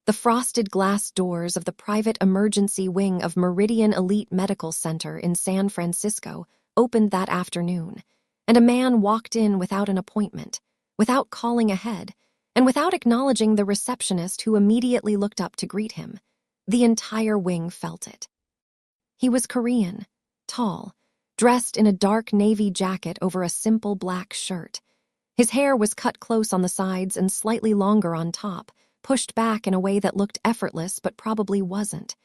The frosted glass doors of the private emergency wing of Meridian Elite Medical Center in San Francisco opened that afternoon, and a man walked in without an appointment, without calling ahead, and without acknowledging the receptionist who immediately looked up to greet him. The entire wing felt it. He was Korean, tall, dressed in a dark navy jacket over a simple black shirt. His hair was cut close on the sides and slightly longer on top, pushed back in a way that looked effortless but probably wasn't.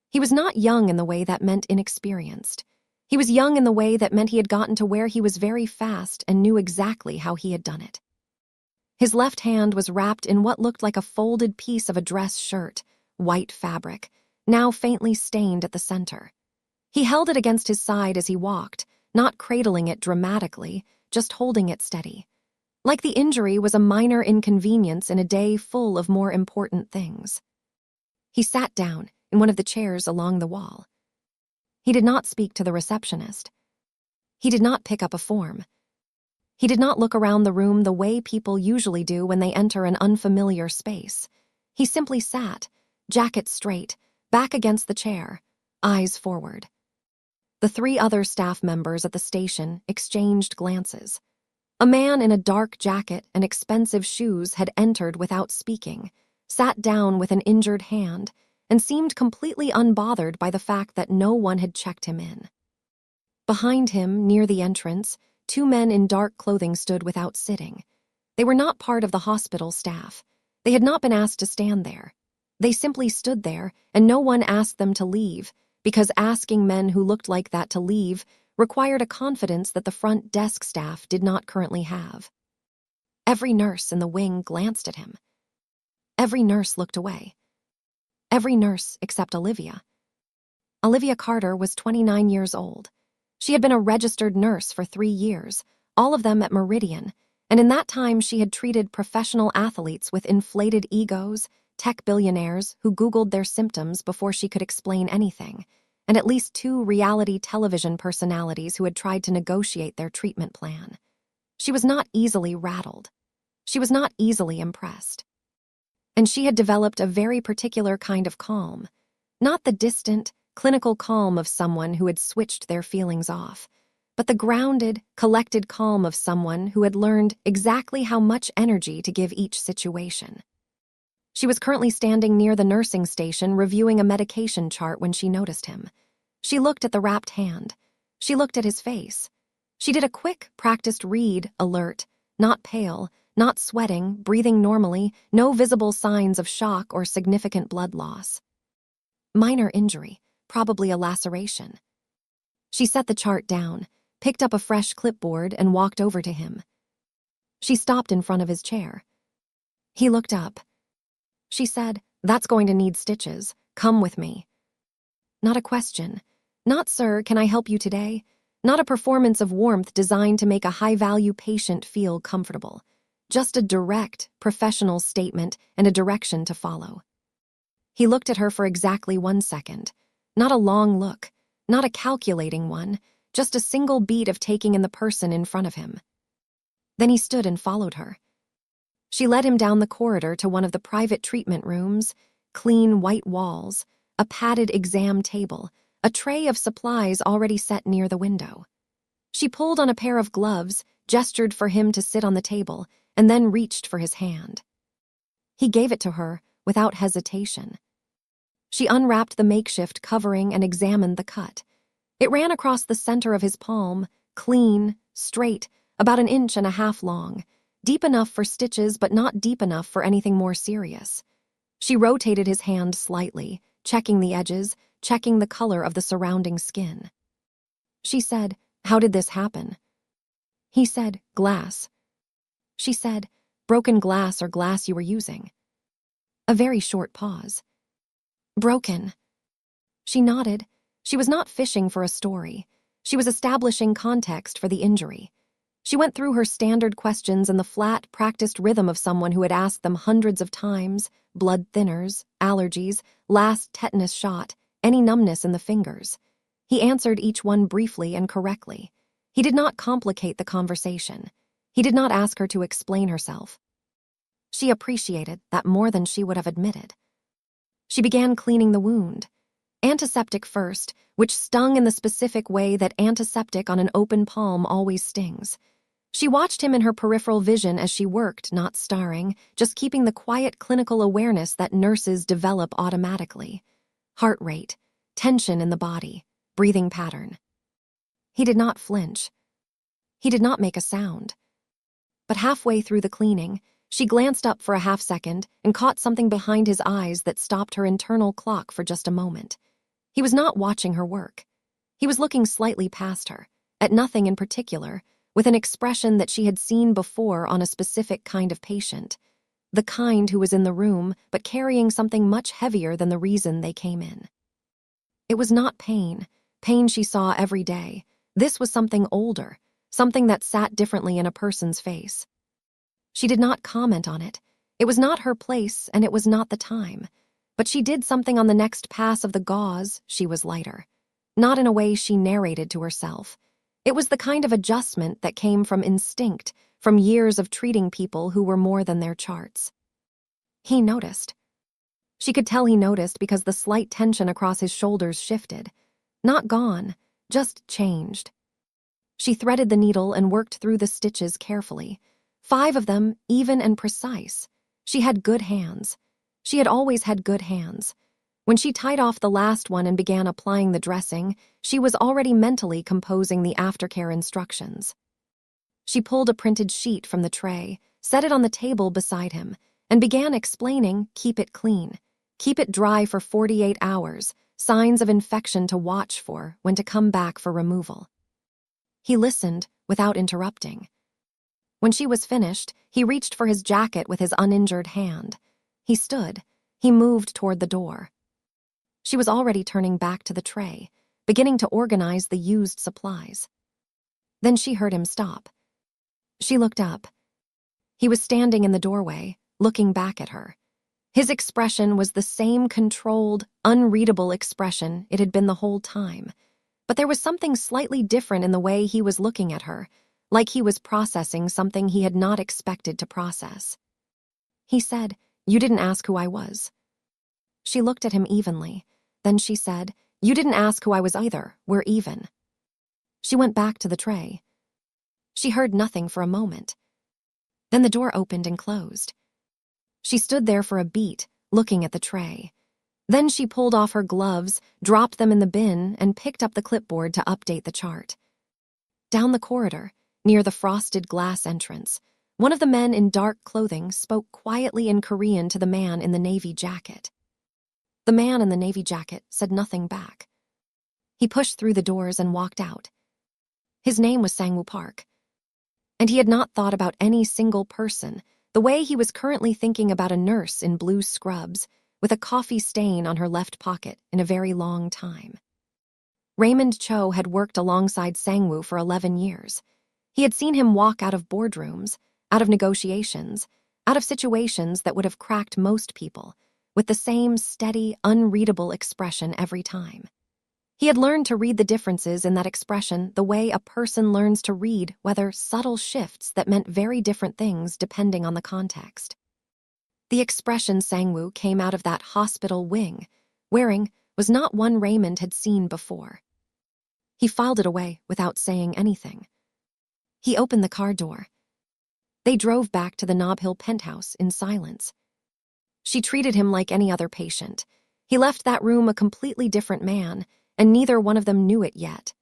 He was not young in the way that meant inexperienced. He was young in the way that meant he had gotten to where he was very fast and knew exactly how he had done it. His left hand was wrapped in what looked like a folded piece of a dress shirt, white fabric, now faintly stained at the center. He held it against his side as he walked, not cradling it dramatically, just holding it steady. Like the injury was a minor inconvenience in a day full of more important things. He sat down in one of the chairs along the wall. He did not speak to the receptionist. He did not pick up a form. He did not look around the room the way people usually do when they enter an unfamiliar space. He simply sat, jacket straight, back against the chair, eyes forward. The three other staff members at the station exchanged glances. A man in a dark jacket and expensive shoes had entered without speaking, sat down with an injured hand, and seemed completely unbothered by the fact that no one had checked him in. Behind him, near the entrance, two men in dark clothing stood without sitting. They were not part of the hospital staff. They had not been asked to stand there. They simply stood there, and no one asked them to leave, because asking men who looked like that to leave required a confidence that the front desk staff did not currently have. Every nurse in the wing glanced at him. Every nurse looked away. Every nurse except Olivia. Olivia Carter was 29 years old. She had been a registered nurse for 3 years, all of them at Meridian, and in that time she had treated professional athletes with inflated egos, tech billionaires who Googled their symptoms before she could explain anything, and at least 2 reality television personalities who had tried to negotiate their treatment plan. She was not easily rattled. She was not easily impressed. And she had developed a very particular kind of calm, not the distant, clinical calm of someone who had switched their feelings off, but the grounded, collected calm of someone who had learned exactly how much energy to give each situation. She was currently standing near the nursing station reviewing a medication chart when she noticed him. She looked at the wrapped hand. She looked at his face. She did a quick, practiced read, alert, not pale, not sweating, breathing normally, no visible signs of shock or significant blood loss. Minor injury, probably a laceration. She set the chart down, picked up a fresh clipboard, and walked over to him. She stopped in front of his chair. He looked up. She said, "That's going to need stitches. Come with me." Not a question. Not, "Sir, can I help you today?" Not a performance of warmth designed to make a high-value patient feel comfortable. Just a direct, professional statement and a direction to follow. He looked at her for exactly 1 second. Not a long look, not a calculating one, just a single beat of taking in the person in front of him. Then he stood and followed her. She led him down the corridor to one of the private treatment rooms, clean white walls, a padded exam table, a tray of supplies already set near the window. She pulled on a pair of gloves, gestured for him to sit on the table, and then reached for his hand. He gave it to her without hesitation. She unwrapped the makeshift covering and examined the cut. It ran across the center of his palm, clean, straight, about 1.5 inches long, deep enough for stitches but not deep enough for anything more serious. She rotated his hand slightly, checking the edges, checking the color of the surrounding skin. She said, "How did this happen?" He said, "Glass." She said, "Broken glass or glass you were using?" A very short pause. "Broken." She nodded. She was not fishing for a story. She was establishing context for the injury. She went through her standard questions in the flat, practiced rhythm of someone who had asked them hundreds of times: blood thinners, allergies, last tetanus shot, any numbness in the fingers. He answered each one briefly and correctly. He did not complicate the conversation. He did not ask her to explain herself. She appreciated that more than she would have admitted. She began cleaning the wound. Antiseptic first, which stung in the specific way that antiseptic on an open palm always stings. She watched him in her peripheral vision as she worked, not starring, just keeping the quiet clinical awareness that nurses develop automatically. Heart rate, tension in the body, breathing pattern. He did not flinch. He did not make a sound. But halfway through the cleaning, she glanced up for a half second and caught something behind his eyes that stopped her internal clock for just a moment. He was not watching her work. He was looking slightly past her, at nothing in particular, with an expression that she had seen before on a specific kind of patient. The kind who was in the room, but carrying something much heavier than the reason they came in. It was not pain she saw every day. This was something older, something that sat differently in a person's face. She did not comment on it. It was not her place, and it was not the time. But she did something on the next pass of the gauze. She was lighter. Not in a way she narrated to herself. It was the kind of adjustment that came from instinct, from years of treating people who were more than their charts. He noticed. She could tell he noticed because the slight tension across his shoulders shifted. Not gone, just changed. She threaded the needle and worked through the stitches carefully. 5 of them, even and precise. She had good hands. She had always had good hands. When she tied off the last one and began applying the dressing, she was already mentally composing the aftercare instructions. She pulled a printed sheet from the tray, set it on the table beside him, and began explaining, keep it clean. Keep it dry for 48 hours, signs of infection to watch for, when to come back for removal. He listened, without interrupting. When she was finished, he reached for his jacket with his uninjured hand. He stood. He moved toward the door. She was already turning back to the tray, beginning to organize the used supplies. Then she heard him stop. She looked up. He was standing in the doorway, looking back at her. His expression was the same controlled, unreadable expression it had been the whole time. But there was something slightly different in the way he was looking at her, like he was processing something he had not expected to process. He said, "You didn't ask who I was." She looked at him evenly. Then she said, "You didn't ask who I was either. We're even." She went back to the tray. She heard nothing for a moment. Then the door opened and closed. She stood there for a beat, looking at the tray. Then she pulled off her gloves, dropped them in the bin, and picked up the clipboard to update the chart. Down the corridor, near the frosted glass entrance, one of the men in dark clothing spoke quietly in Korean to the man in the navy jacket. The man in the navy jacket said nothing back. He pushed through the doors and walked out. His name was Sang-woo Park. And he had not thought about any single person, the way he was currently thinking about a nurse in blue scrubs, with a coffee stain on her left pocket, in a very long time. Raymond Cho had worked alongside Sang-woo for 11 years. He had seen him walk out of boardrooms, out of negotiations, out of situations that would have cracked most people, with the same steady, unreadable expression every time. He had learned to read the differences in that expression the way a person learns to read whether subtle shifts that meant very different things depending on the context. The expression Sang-woo came out of that hospital wing, wearing, was not one Raymond had seen before. He filed it away without saying anything. He opened the car door. They drove back to the Nob Hill penthouse in silence. She treated him like any other patient. He left that room a completely different man, and neither one of them knew it yet.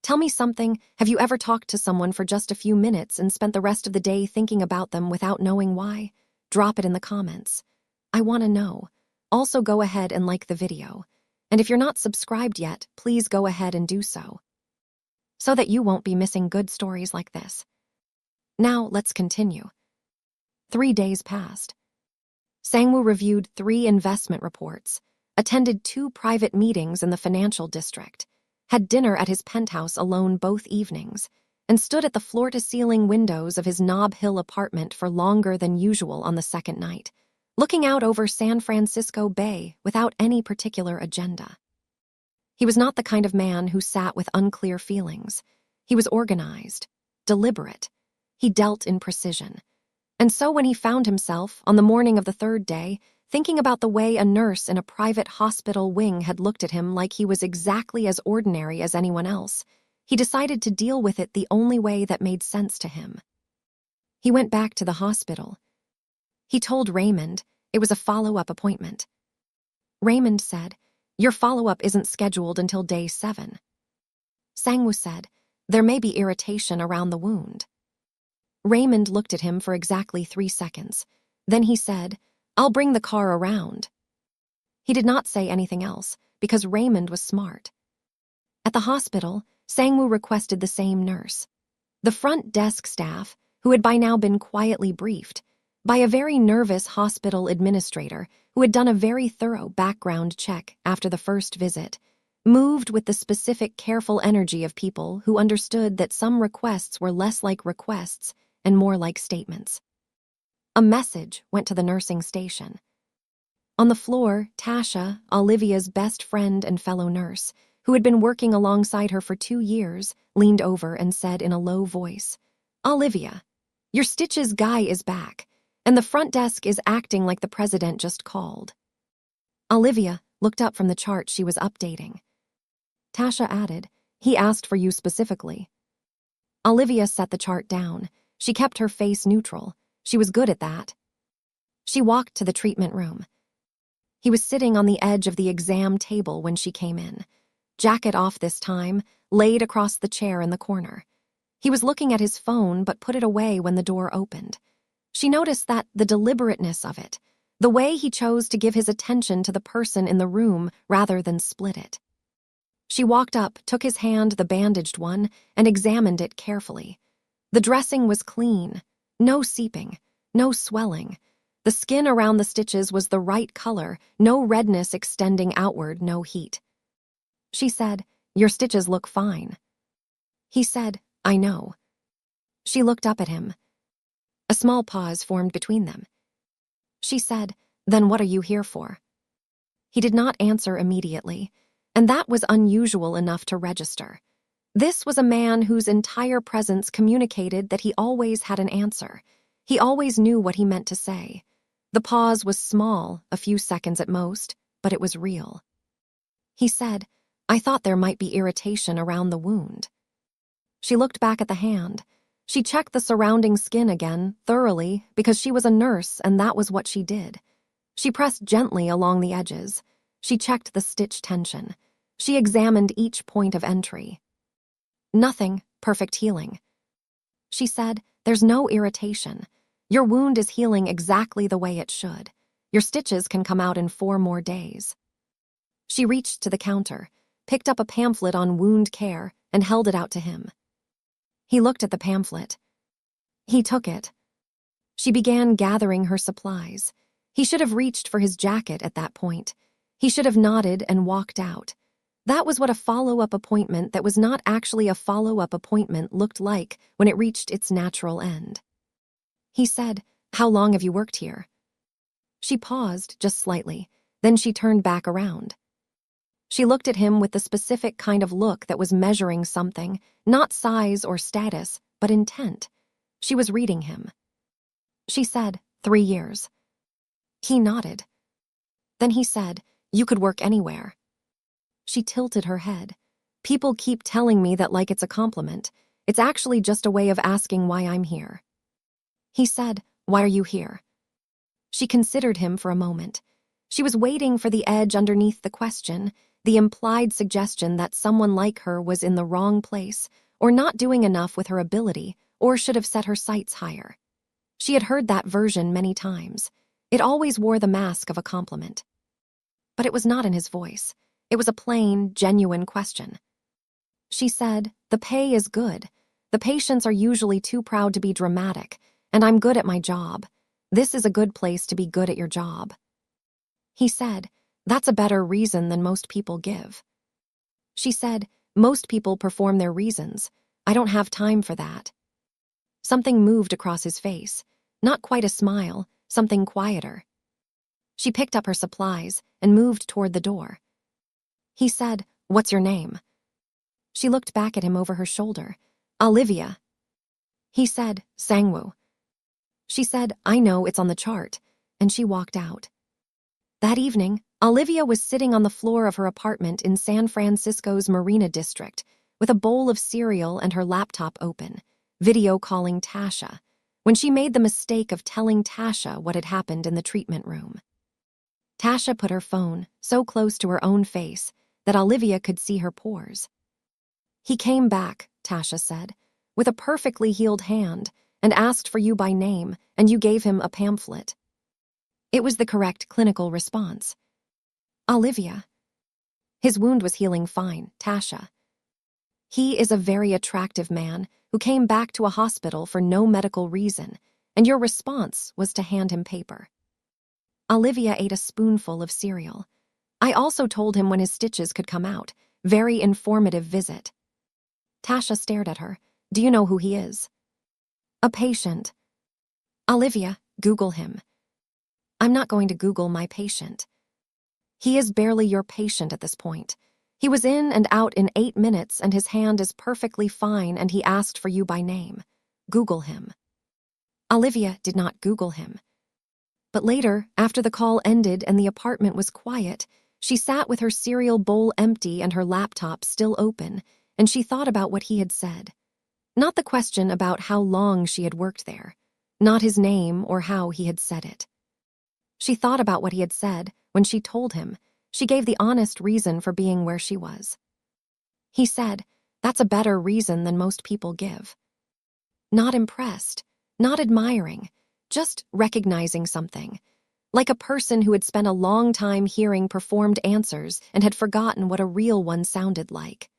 Tell me something, have you ever talked to someone for just a few minutes and spent the rest of the day thinking about them without knowing why? Drop it in the comments. I want to know. Also go ahead and like the video. And if you're not subscribed yet, please go ahead and do so, so that you won't be missing good stories like this. Now, let's continue. 3 days passed. Sang-woo reviewed 3 investment reports, attended 2 private meetings in the financial district, had dinner at his penthouse alone both evenings, and stood at the floor-to-ceiling windows of his Nob Hill apartment for longer than usual on the second night, looking out over San Francisco Bay without any particular agenda. He was not the kind of man who sat with unclear feelings. He was organized, deliberate. He dealt in precision. And so when he found himself, on the morning of the 3rd day, thinking about the way a nurse in a private hospital wing had looked at him like he was exactly as ordinary as anyone else. He decided to deal with it the only way that made sense to him. He went back to the hospital. He told Raymond it was a follow-up appointment. Raymond said, "Your follow-up isn't scheduled until day 7. Sang-woo said, "There may be irritation around the wound." Raymond looked at him for exactly 3 seconds. Then he said, "I'll bring the car around." He did not say anything else, because Raymond was smart. At the hospital, Sang-woo requested the same nurse. The front desk staff, who had by now been quietly briefed, by a very nervous hospital administrator who had done a very thorough background check after the first visit, moved with the specific careful energy of people who understood that some requests were less like requests and more like statements. A message went to the nursing station. On the floor, Tasha, Olivia's best friend and fellow nurse, who had been working alongside her for 2 years, leaned over and said in a low voice, "Olivia, your stitches guy is back, and the front desk is acting like the president just called." Olivia looked up from the chart she was updating. Tasha added, "He asked for you specifically." Olivia set the chart down. She kept her face neutral. She was good at that. She walked to the treatment room. He was sitting on the edge of the exam table when she came in. Jacket off this time, laid across the chair in the corner. He was looking at his phone but put it away when the door opened. She noticed that the deliberateness of it, the way he chose to give his attention to the person in the room rather than split it. She walked up, took his hand, the bandaged one, and examined it carefully. The dressing was clean, no seeping, no swelling. The skin around the stitches was the right color, no redness extending outward, no heat. She said, "Your stitches look fine." He said, "I know." She looked up at him. A small pause formed between them. She said, "Then what are you here for?" He did not answer immediately, and that was unusual enough to register. This was a man whose entire presence communicated that he always had an answer. He always knew what he meant to say. The pause was small, a few seconds at most, but it was real. He said, "I thought there might be irritation around the wound." She looked back at the hand. She checked the surrounding skin again, thoroughly, because she was a nurse and that was what she did. She pressed gently along the edges. She checked the stitch tension. She examined each point of entry. Nothing, perfect healing. She said, "There's no irritation. Your wound is healing exactly the way it should. Your stitches can come out in 4 more days." She reached to the counter, picked up a pamphlet on wound care, and held it out to him. He looked at the pamphlet. He took it. She began gathering her supplies. He should have reached for his jacket at that point. He should have nodded and walked out. That was what a follow-up appointment that was not actually a follow-up appointment looked like when it reached its natural end. He said, "How long have you worked here?" She paused just slightly, then she turned back around. She looked at him with the specific kind of look that was measuring something, not size or status, but intent. She was reading him. She said, 3 years. He nodded. Then he said, "You could work anywhere." She tilted her head. "People keep telling me that like it's a compliment. It's actually just a way of asking why I'm here." He said, "Why are you here?" She considered him for a moment. She was waiting for the edge underneath the question, the implied suggestion that someone like her was in the wrong place, or not doing enough with her ability, or should have set her sights higher. She had heard that version many times. It always wore the mask of a compliment. But it was not in his voice. It was a plain, genuine question. She said, "The pay is good. The patients are usually too proud to be dramatic, and I'm good at my job. This is a good place to be good at your job." He said, "That's a better reason than most people give." She said, "Most people perform their reasons. I don't have time for that." Something moved across his face. Not quite a smile, something quieter. She picked up her supplies and moved toward the door. He said, "What's your name?" She looked back at him over her shoulder. "Olivia." He said, "Sang-woo." She said, "I know, it's on the chart," and she walked out. That evening, Olivia was sitting on the floor of her apartment in San Francisco's Marina District with a bowl of cereal and her laptop open, video calling Tasha, when she made the mistake of telling Tasha what had happened in the treatment room. Tasha put her phone so close to her own face that Olivia could see her pores. "He came back," Tasha said, "with a perfectly healed hand and asked for you by name, and you gave him a pamphlet." It was the correct clinical response. "Olivia." "His wound was healing fine, Tasha. He is a very attractive man who came back to a hospital for no medical reason, and your response was to hand him paper." Olivia ate a spoonful of cereal. "I also told him when his stitches could come out. Very informative visit." Tasha stared at her. "Do you know who he is?" "A patient." "Olivia, Google him." "I'm not going to Google my patient." "He is barely your patient at this point. He was in and out in 8 minutes and his hand is perfectly fine and he asked for you by name. Google him." Olivia did not Google him. But later, after the call ended and the apartment was quiet, she sat with her cereal bowl empty and her laptop still open, and she thought about what he had said. Not the question about how long she had worked there, not his name or how he had said it. She thought about what he had said when she told him. She gave the honest reason for being where she was. He said, "That's a better reason than most people give." Not impressed, not admiring, just recognizing something. Like a person who had spent a long time hearing performed answers and had forgotten what a real one sounded like.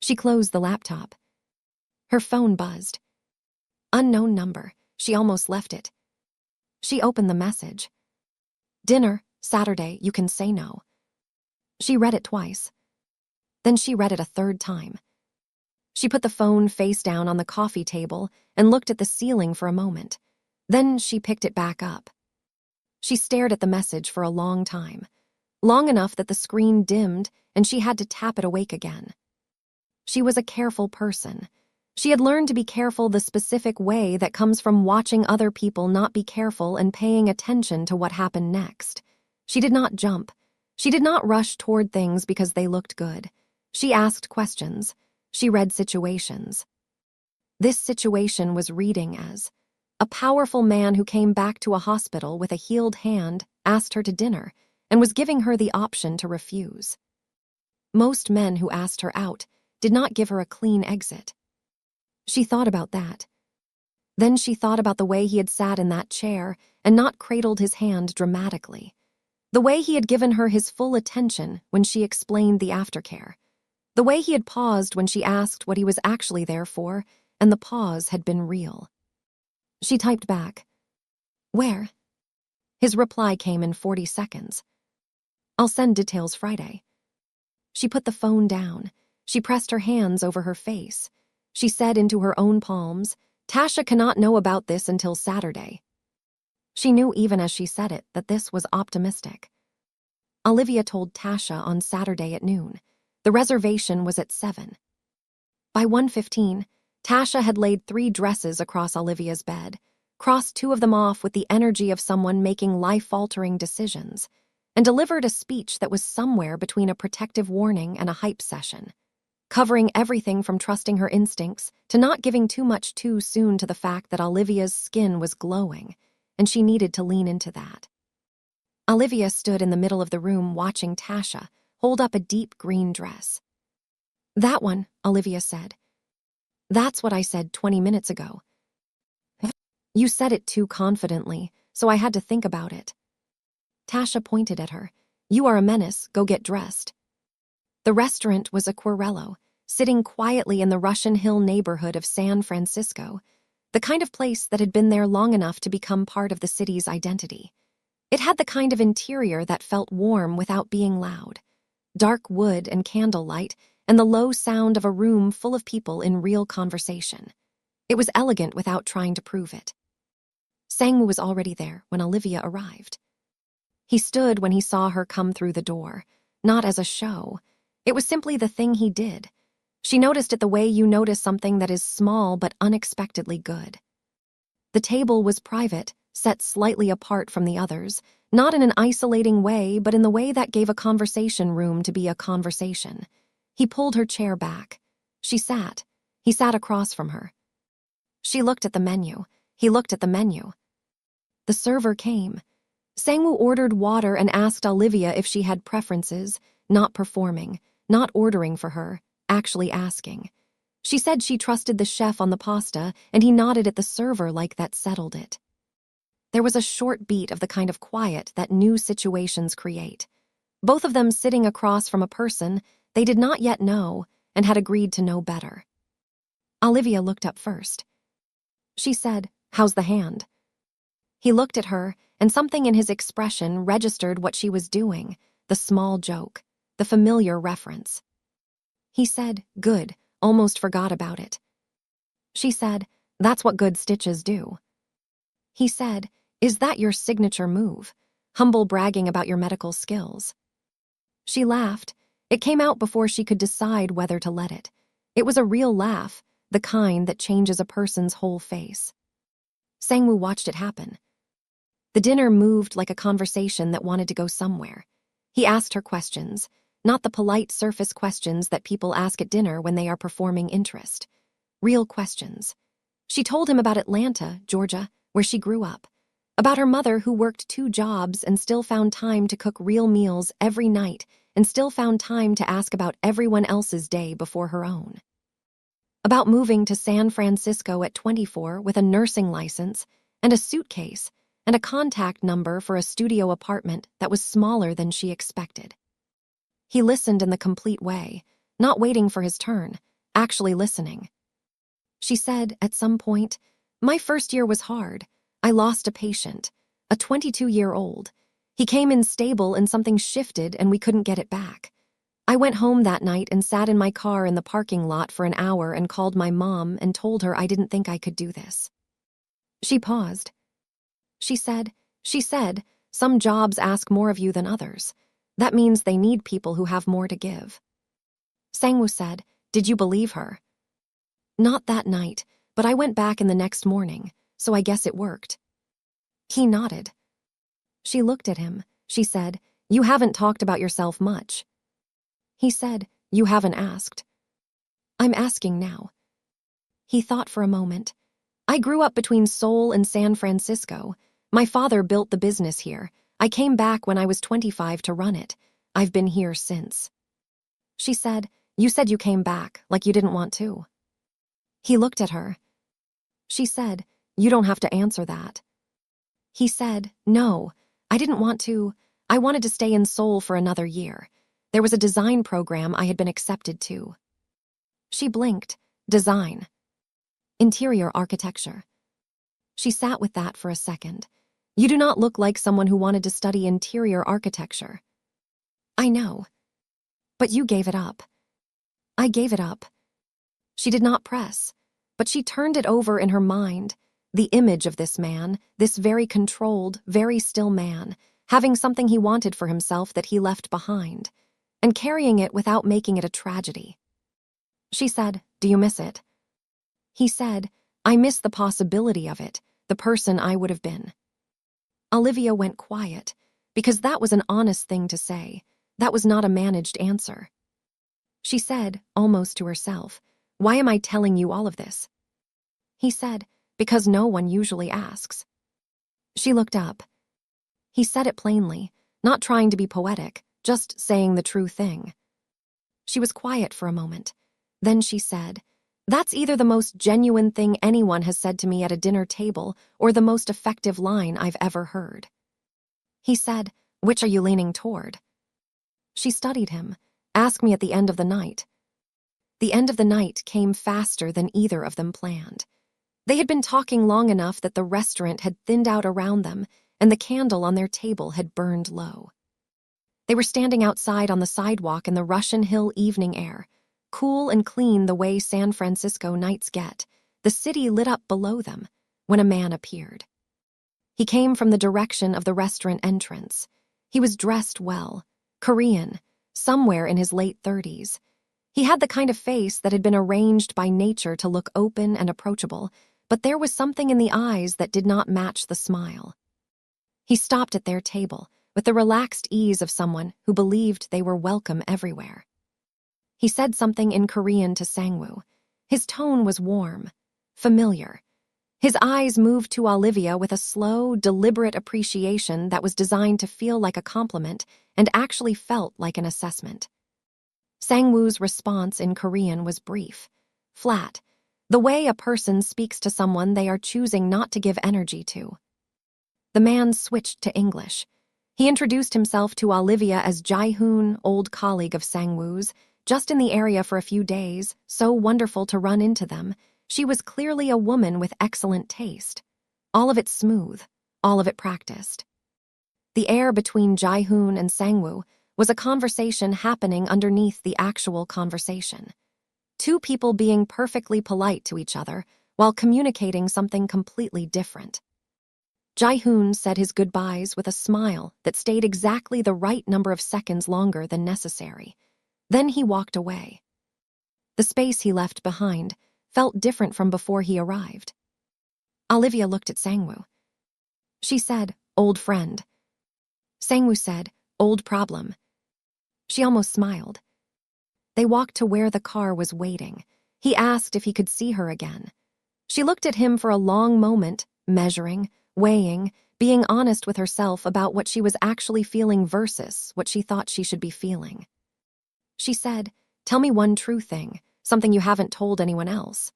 She closed the laptop. Her phone buzzed. Unknown number. She almost left it. She opened the message. "Dinner, Saturday, you can say no." She read it twice. Then she read it a third time. She put the phone face down on the coffee table and looked at the ceiling for a moment. Then she picked it back up. She stared at the message for a long time, long enough that the screen dimmed and she had to tap it awake again. She was a careful person. She had learned to be careful the specific way that comes from watching other people not be careful and paying attention to what happened next. She did not jump. She did not rush toward things because they looked good. She asked questions. She read situations. This situation was reading as, a powerful man who came back to a hospital with a healed hand asked her to dinner and was giving her the option to refuse. Most men who asked her out did not give her a clean exit. She thought about that. Then she thought about the way he had sat in that chair and not cradled his hand dramatically. The way he had given her his full attention when she explained the aftercare. The way he had paused when she asked what he was actually there for, and the pause had been real. She typed back, "Where?" His reply came in 40 seconds. "I'll send details Friday." She put the phone down. She pressed her hands over her face. She said into her own palms, "Tasha cannot know about this until Saturday." She knew even as she said it that this was optimistic. Olivia told Tasha on Saturday at noon. The reservation was at 7. By 1:15, Tasha had laid 3 dresses across Olivia's bed, crossed 2 of them off with the energy of someone making life-altering decisions, and delivered a speech that was somewhere between a protective warning and a hype session, covering everything from trusting her instincts to not giving too much too soon to the fact that Olivia's skin was glowing, and she needed to lean into that. Olivia stood in the middle of the room watching Tasha hold up a deep green dress. "That one," Olivia said. "That's what I said 20 minutes ago." "You said it too confidently, so I had to think about it." Tasha pointed at her. "You are a menace, go get dressed." The restaurant was a Querello, sitting quietly in the Russian Hill neighborhood of San Francisco, the kind of place that had been there long enough to become part of the city's identity. It had the kind of interior that felt warm without being loud. Dark wood and candlelight, and the low sound of a room full of people in real conversation. It was elegant without trying to prove it. Sangwoo was already there when Olivia arrived. He stood when he saw her come through the door, not as a show. It was simply the thing he did. She noticed it the way you notice something that is small but unexpectedly good. The table was private, set slightly apart from the others, Not in an isolating way, but in the way that gave a conversation room to be a conversation. He pulled her chair back. She sat. He sat across from her. She looked at the menu. He looked at the menu. The server came. Sangwoo ordered water and asked Olivia if she had preferences, not performing, not ordering for her, actually asking. She said she trusted the chef on the pasta, and he nodded at the server like that settled it. There was a short beat of the kind of quiet that new situations create. Both of them sitting across from a person they did not yet know and had agreed to know better. Olivia looked up first. She said, "How's the hand?" He looked at her, and something in his expression registered what she was doing, the small joke, the familiar reference. He said, "Good," almost forgot about it. She said, "That's what good stitches do." He said, "Is that your signature move? Humble bragging about your medical skills?" She laughed. It came out before she could decide whether to let it. It was a real laugh, the kind that changes a person's whole face. Sangwoo watched it happen. The dinner moved like a conversation that wanted to go somewhere. He asked her questions, not the polite surface questions that people ask at dinner when they are performing interest. Real questions. She told him about Atlanta, Georgia, where she grew up. About her mother who worked 2 jobs and still found time to cook real meals every night and still found time to ask about everyone else's day before her own. About moving to San Francisco at 24 with a nursing license and a suitcase and a contact number for a studio apartment that was smaller than she expected. He listened in the complete way, not waiting for his turn, actually listening. She said, at some point, "My first year was hard. I lost a patient, a 22-year-old. He came in stable and something shifted and we couldn't get it back. I went home that night and sat in my car in the parking lot for an hour and called my mom and told her I didn't think I could do this." She paused. She said, "Some jobs ask more of you than others. That means they need people who have more to give." Sangwoo said, "Did you believe her?" "Not that night, but I went back in the next morning, so I guess it worked." He nodded. She looked at him. She said, "You haven't talked about yourself much." He said, "You haven't asked." "I'm asking now." He thought for a moment. "I grew up between Seoul and San Francisco. My father built the business here. I came back when I was 25 to run it. I've been here since." She said, "You said you came back, like you didn't want to." He looked at her. She said, "You don't have to answer that." He said, "No, I didn't want to. I wanted to stay in Seoul for another year. There was a design program I had been accepted to." She blinked. Design. Interior architecture. She sat with that for a second. "You do not look like someone who wanted to study interior architecture." "I know. But you gave it up." "I gave it up." She did not press, but she turned it over in her mind, the image of this man, this very controlled, very still man, having something he wanted for himself that he left behind, and carrying it without making it a tragedy. She said, "Do you miss it?" He said, "I miss the possibility of it, the person I would have been." Olivia went quiet, because that was an honest thing to say. That was not a managed answer. She said, almost to herself, "Why am I telling you all of this?" He said, "Because no one usually asks." She looked up. He said it plainly, not trying to be poetic, just saying the true thing. She was quiet for a moment. Then she said, "That's either the most genuine thing anyone has said to me at a dinner table or the most effective line I've ever heard." He said, "Which are you leaning toward?" She studied him. "Ask me at the end of the night." The end of the night came faster than either of them planned. They had been talking long enough that the restaurant had thinned out around them and the candle on their table had burned low. They were standing outside on the sidewalk in the Russian Hill evening air, cool and clean the way San Francisco nights get, the city lit up below them, when a man appeared. He came from the direction of the restaurant entrance. He was dressed well, Korean, somewhere in his late 30s. He had the kind of face that had been arranged by nature to look open and approachable, but there was something in the eyes that did not match the smile. He stopped at their table with the relaxed ease of someone who believed they were welcome everywhere. He said something in Korean to Sangwoo. His tone was warm, familiar. His eyes moved to Olivia with a slow, deliberate appreciation that was designed to feel like a compliment and actually felt like an assessment. Sangwoo's response in Korean was brief, flat, the way a person speaks to someone they are choosing not to give energy to. The man switched to English. He introduced himself to Olivia as Jae-hoon, old colleague of Sangwoo's, just in the area for a few days, so wonderful to run into them. She was clearly a woman with excellent taste. All of it smooth, all of it practiced. The air between Jae-hoon and Sangwoo was a conversation happening underneath the actual conversation. Two people being perfectly polite to each other while communicating something completely different. Jae-hoon said his goodbyes with a smile that stayed exactly the right number of seconds longer than necessary. Then he walked away. The space he left behind felt different from before he arrived. Olivia looked at Sangwoo. She said, "Old friend." Sangwoo said, "Old problem." She almost smiled. They walked to where the car was waiting. He asked if he could see her again. She looked at him for a long moment, measuring, weighing, being honest with herself about what she was actually feeling versus what she thought she should be feeling. She said, "Tell me one true thing, something you haven't told anyone else."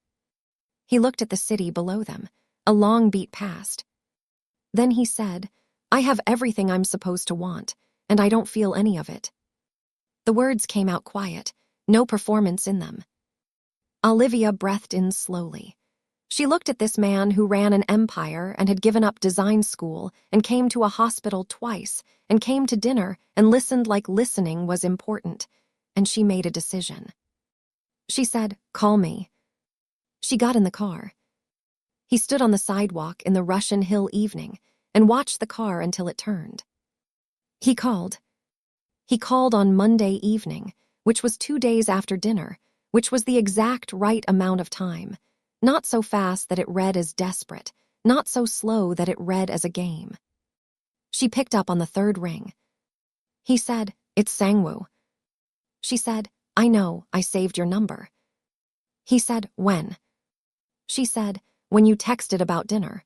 He looked at the city below them, a long beat past. Then he said, "I have everything I'm supposed to want, and I don't feel any of it." The words came out quiet, no performance in them. Olivia breathed in slowly. She looked at this man who ran an empire and had given up design school and came to a hospital twice and came to dinner and listened like listening was important, and she made a decision. She said, "Call me." She got in the car. He stood on the sidewalk in the Russian Hill evening and watched the car until it turned. He called. He called on Monday evening, which was 2 days after dinner, which was the exact right amount of time. Not so fast that it read as desperate, not so slow that it read as a game. She picked up on the third ring. He said, "It's Sangwoo." She said, "I know, I saved your number." He said, "When?" She said, "When you texted about dinner."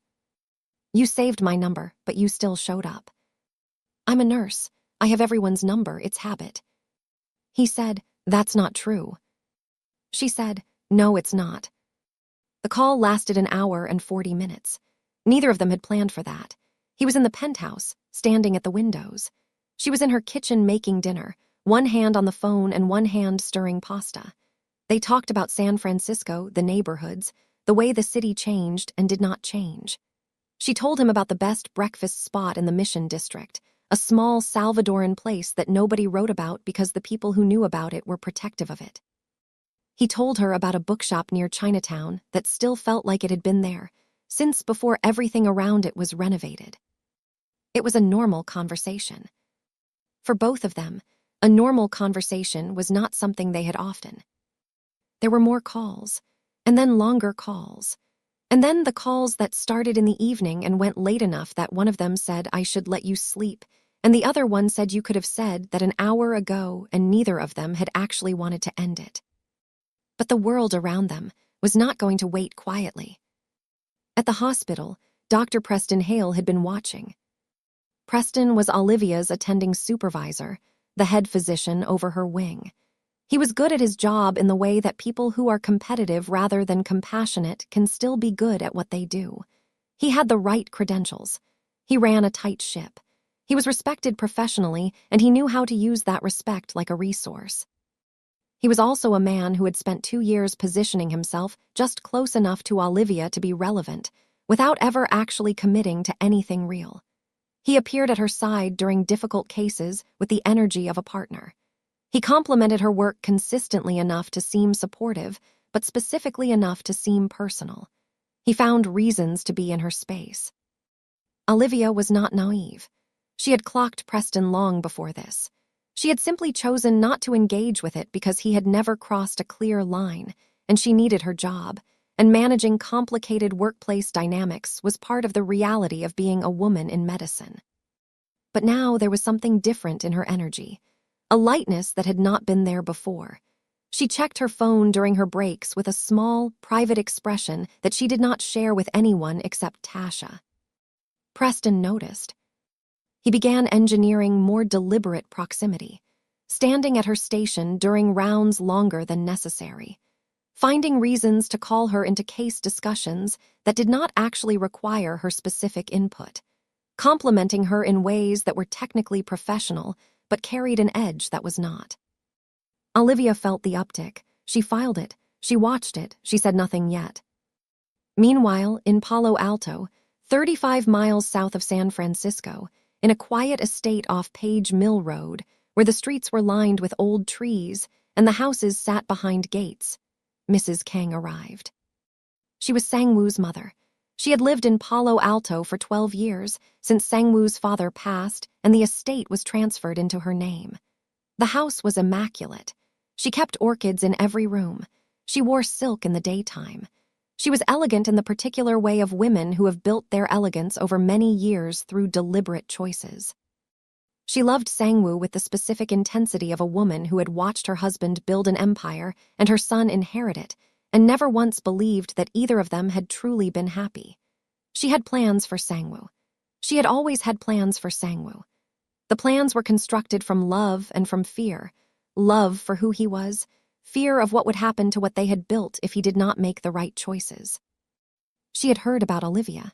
"You saved my number, but you still showed up." "I'm a nurse. I have everyone's number, it's habit." He said, "That's not true." She said, "No, it's not." The call lasted an hour and 40 minutes. Neither of them had planned for that. He was in the penthouse, standing at the windows. She was in her kitchen making dinner, one hand on the phone and one hand stirring pasta. They talked about San Francisco, the neighborhoods, the way the city changed and did not change. She told him about the best breakfast spot in the Mission District, a small Salvadoran place that nobody wrote about because the people who knew about it were protective of it. He told her about a bookshop near Chinatown that still felt like it had been there, since before everything around it was renovated. It was a normal conversation. For both of them, a normal conversation was not something they had often. There were more calls, and then longer calls, and then the calls that started in the evening and went late enough that one of them said, "I should let you sleep," and the other one said you could have said that an hour ago, and neither of them had actually wanted to end it. But the world around them was not going to wait quietly. At the hospital, Dr. Preston Hale had been watching. Preston was Olivia's attending supervisor, the head physician over her wing. He was good at his job in the way that people who are competitive rather than compassionate can still be good at what they do. He had the right credentials. He ran a tight ship. He was respected professionally, and he knew how to use that respect like a resource. He was also a man who had spent 2 years positioning himself just close enough to Olivia to be relevant, without ever actually committing to anything real. He appeared at her side during difficult cases with the energy of a partner. He complimented her work consistently enough to seem supportive, but specifically enough to seem personal. He found reasons to be in her space. Olivia was not naive. She had clocked Preston long before this. She had simply chosen not to engage with it because he had never crossed a clear line, and she needed her job, and managing complicated workplace dynamics was part of the reality of being a woman in medicine. But now there was something different in her energy, a lightness that had not been there before. She checked her phone during her breaks with a small, private expression that she did not share with anyone except Tasha. Preston noticed. He began engineering more deliberate proximity, standing at her station during rounds longer than necessary, finding reasons to call her into case discussions that did not actually require her specific input, complimenting her in ways that were technically professional but carried an edge that was not. Olivia felt the uptick. She filed it. She watched it. She said nothing yet. Meanwhile, in Palo Alto, 35 miles south of San Francisco, in a quiet estate off Page Mill Road, where the streets were lined with old trees and the houses sat behind gates, Mrs. Kang arrived. She was Sang-woo's mother. She had lived in Palo Alto for 12 years, since Sang-woo's father passed and the estate was transferred into her name. The house was immaculate. She kept orchids in every room. She wore silk in the daytime. She was elegant in the particular way of women who have built their elegance over many years through deliberate choices. She loved Sang-woo with the specific intensity of a woman who had watched her husband build an empire and her son inherit it, and never once believed that either of them had truly been happy. She had plans for Sang-woo. She had always had plans for Sang-woo. The plans were constructed from love and from fear. Love for who he was, fear of what would happen to what they had built if he did not make the right choices. She had heard about Olivia.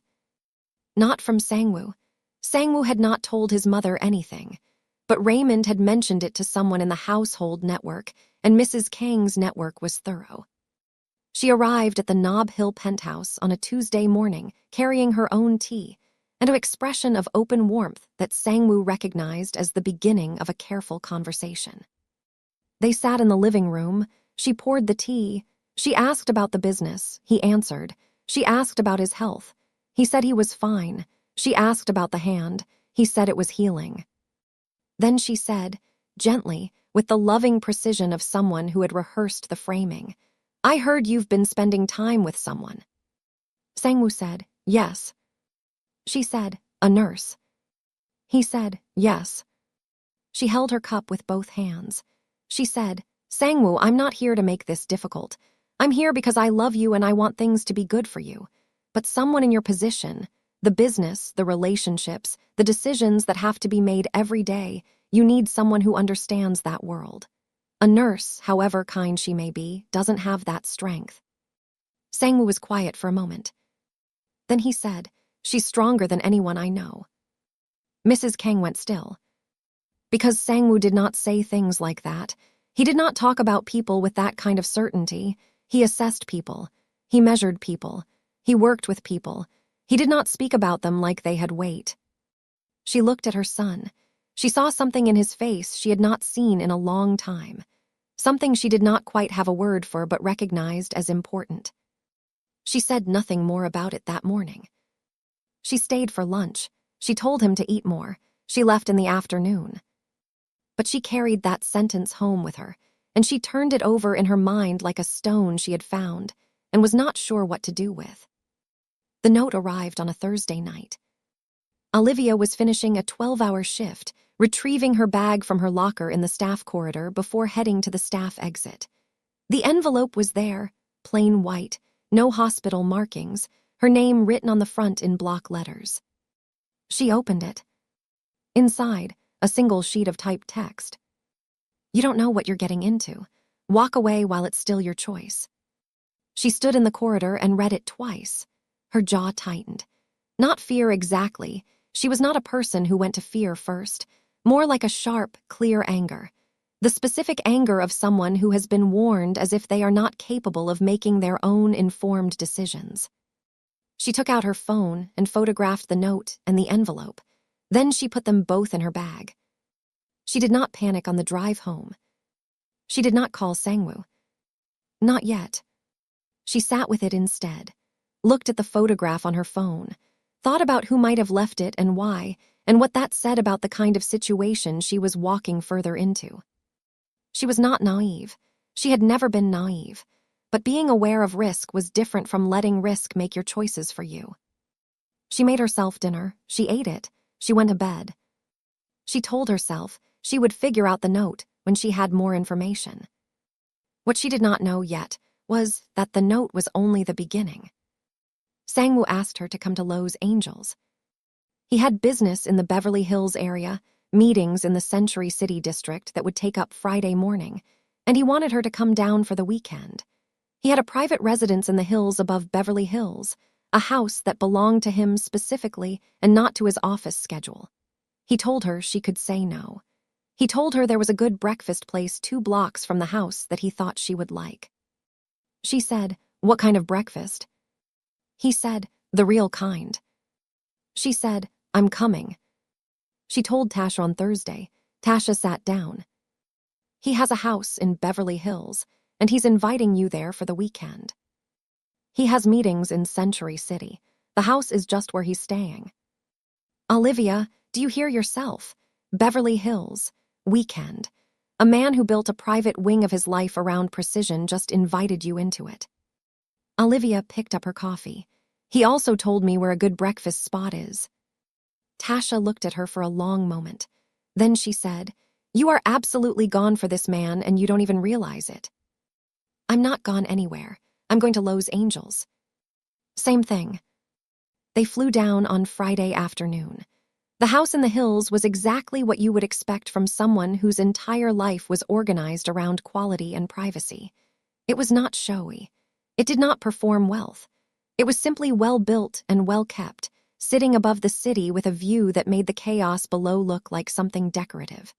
Not from Sang-woo. Sang-woo had not told his mother anything, but Raymond had mentioned it to someone in the household network, and Mrs. Kang's network was thorough. She arrived at the Nob Hill penthouse on a Tuesday morning, carrying her own tea, and an expression of open warmth that Sang-woo recognized as the beginning of a careful conversation. They sat in the living room. She poured the tea. She asked about the business. He answered. She asked about his health. He said he was fine. She asked about the hand. He said it was healing. Then she said, gently, with the loving precision of someone who had rehearsed the framing, "I heard you've been spending time with someone." Sang-woo said, "Yes." She said, "A nurse." He said, "Yes." She held her cup with both hands. She said, "Sang-woo, I'm not here to make this difficult. I'm here because I love you and I want things to be good for you. But someone in your position, the business, the relationships, the decisions that have to be made every day, you need someone who understands that world. A nurse, however kind she may be, doesn't have that strength." Sang-woo was quiet for a moment. Then he said, "She's stronger than anyone I know." Mrs. Kang went still. Because Sang-woo did not say things like that. He did not talk about people with that kind of certainty. He assessed people. He measured people. He worked with people. He did not speak about them like they had weight. She looked at her son. She saw something in his face she had not seen in a long time. Something she did not quite have a word for but recognized as important. She said nothing more about it that morning. She stayed for lunch. She told him to eat more. She left in the afternoon. But she carried that sentence home with her, and she turned it over in her mind like a stone she had found, and was not sure what to do with. The note arrived on a Thursday night. Olivia was finishing a 12-hour shift, retrieving her bag from her locker in the staff corridor before heading to the staff exit. The envelope was there, plain white, no hospital markings, her name written on the front in block letters. She opened it. Inside, a single sheet of typed text. "You don't know what you're getting into. Walk away while it's still your choice." She stood in the corridor and read it twice. Her jaw tightened. Not fear exactly. She was not a person who went to fear first. More like a sharp, clear anger. The specific anger of someone who has been warned as if they are not capable of making their own informed decisions. She took out her phone and photographed the note and the envelope. Then she put them both in her bag. She did not panic on the drive home. She did not call Sang-woo. Not yet. She sat with it instead, looked at the photograph on her phone, thought about who might have left it and why, and what that said about the kind of situation she was walking further into. She was not naive. She had never been naive. But being aware of risk was different from letting risk make your choices for you. She made herself dinner. She ate it. She went to bed. She told herself she would figure out the note when she had more information. What she did not know yet was that the note was only the beginning. Sangwoo asked her to come to Lowe's Angels. He had business in the Beverly Hills area, meetings in the Century City district that would take up Friday morning, and he wanted her to come down for the weekend. He had a private residence in the hills above Beverly Hills, a house that belonged to him specifically and not to his office schedule. He told her she could say no. He told her there was a good breakfast place 2 blocks from the house that he thought she would like. She said, "What kind of breakfast?" He said, "The real kind." She said, "I'm coming." She told Tasha on Thursday. Tasha sat down. "He has a house in Beverly Hills, and he's inviting you there for the weekend. He has meetings in Century City. The house is just where he's staying." Olivia, do you hear yourself? Beverly Hills, weekend. A man who built a private wing of his life around precision just invited you into it. Olivia picked up her coffee. "He also told me where a good breakfast spot is." Tasha looked at her for a long moment. Then she said, "You are absolutely gone for this man and you don't even realize it." "I'm not gone anywhere. I'm going to Lowe's Angels." Same thing. They flew down on Friday afternoon. The house in the hills was exactly what you would expect from someone whose entire life was organized around quality and privacy. It was not showy. It did not perform wealth. It was simply well-built and well-kept, sitting above the city with a view that made the chaos below look like something decorative.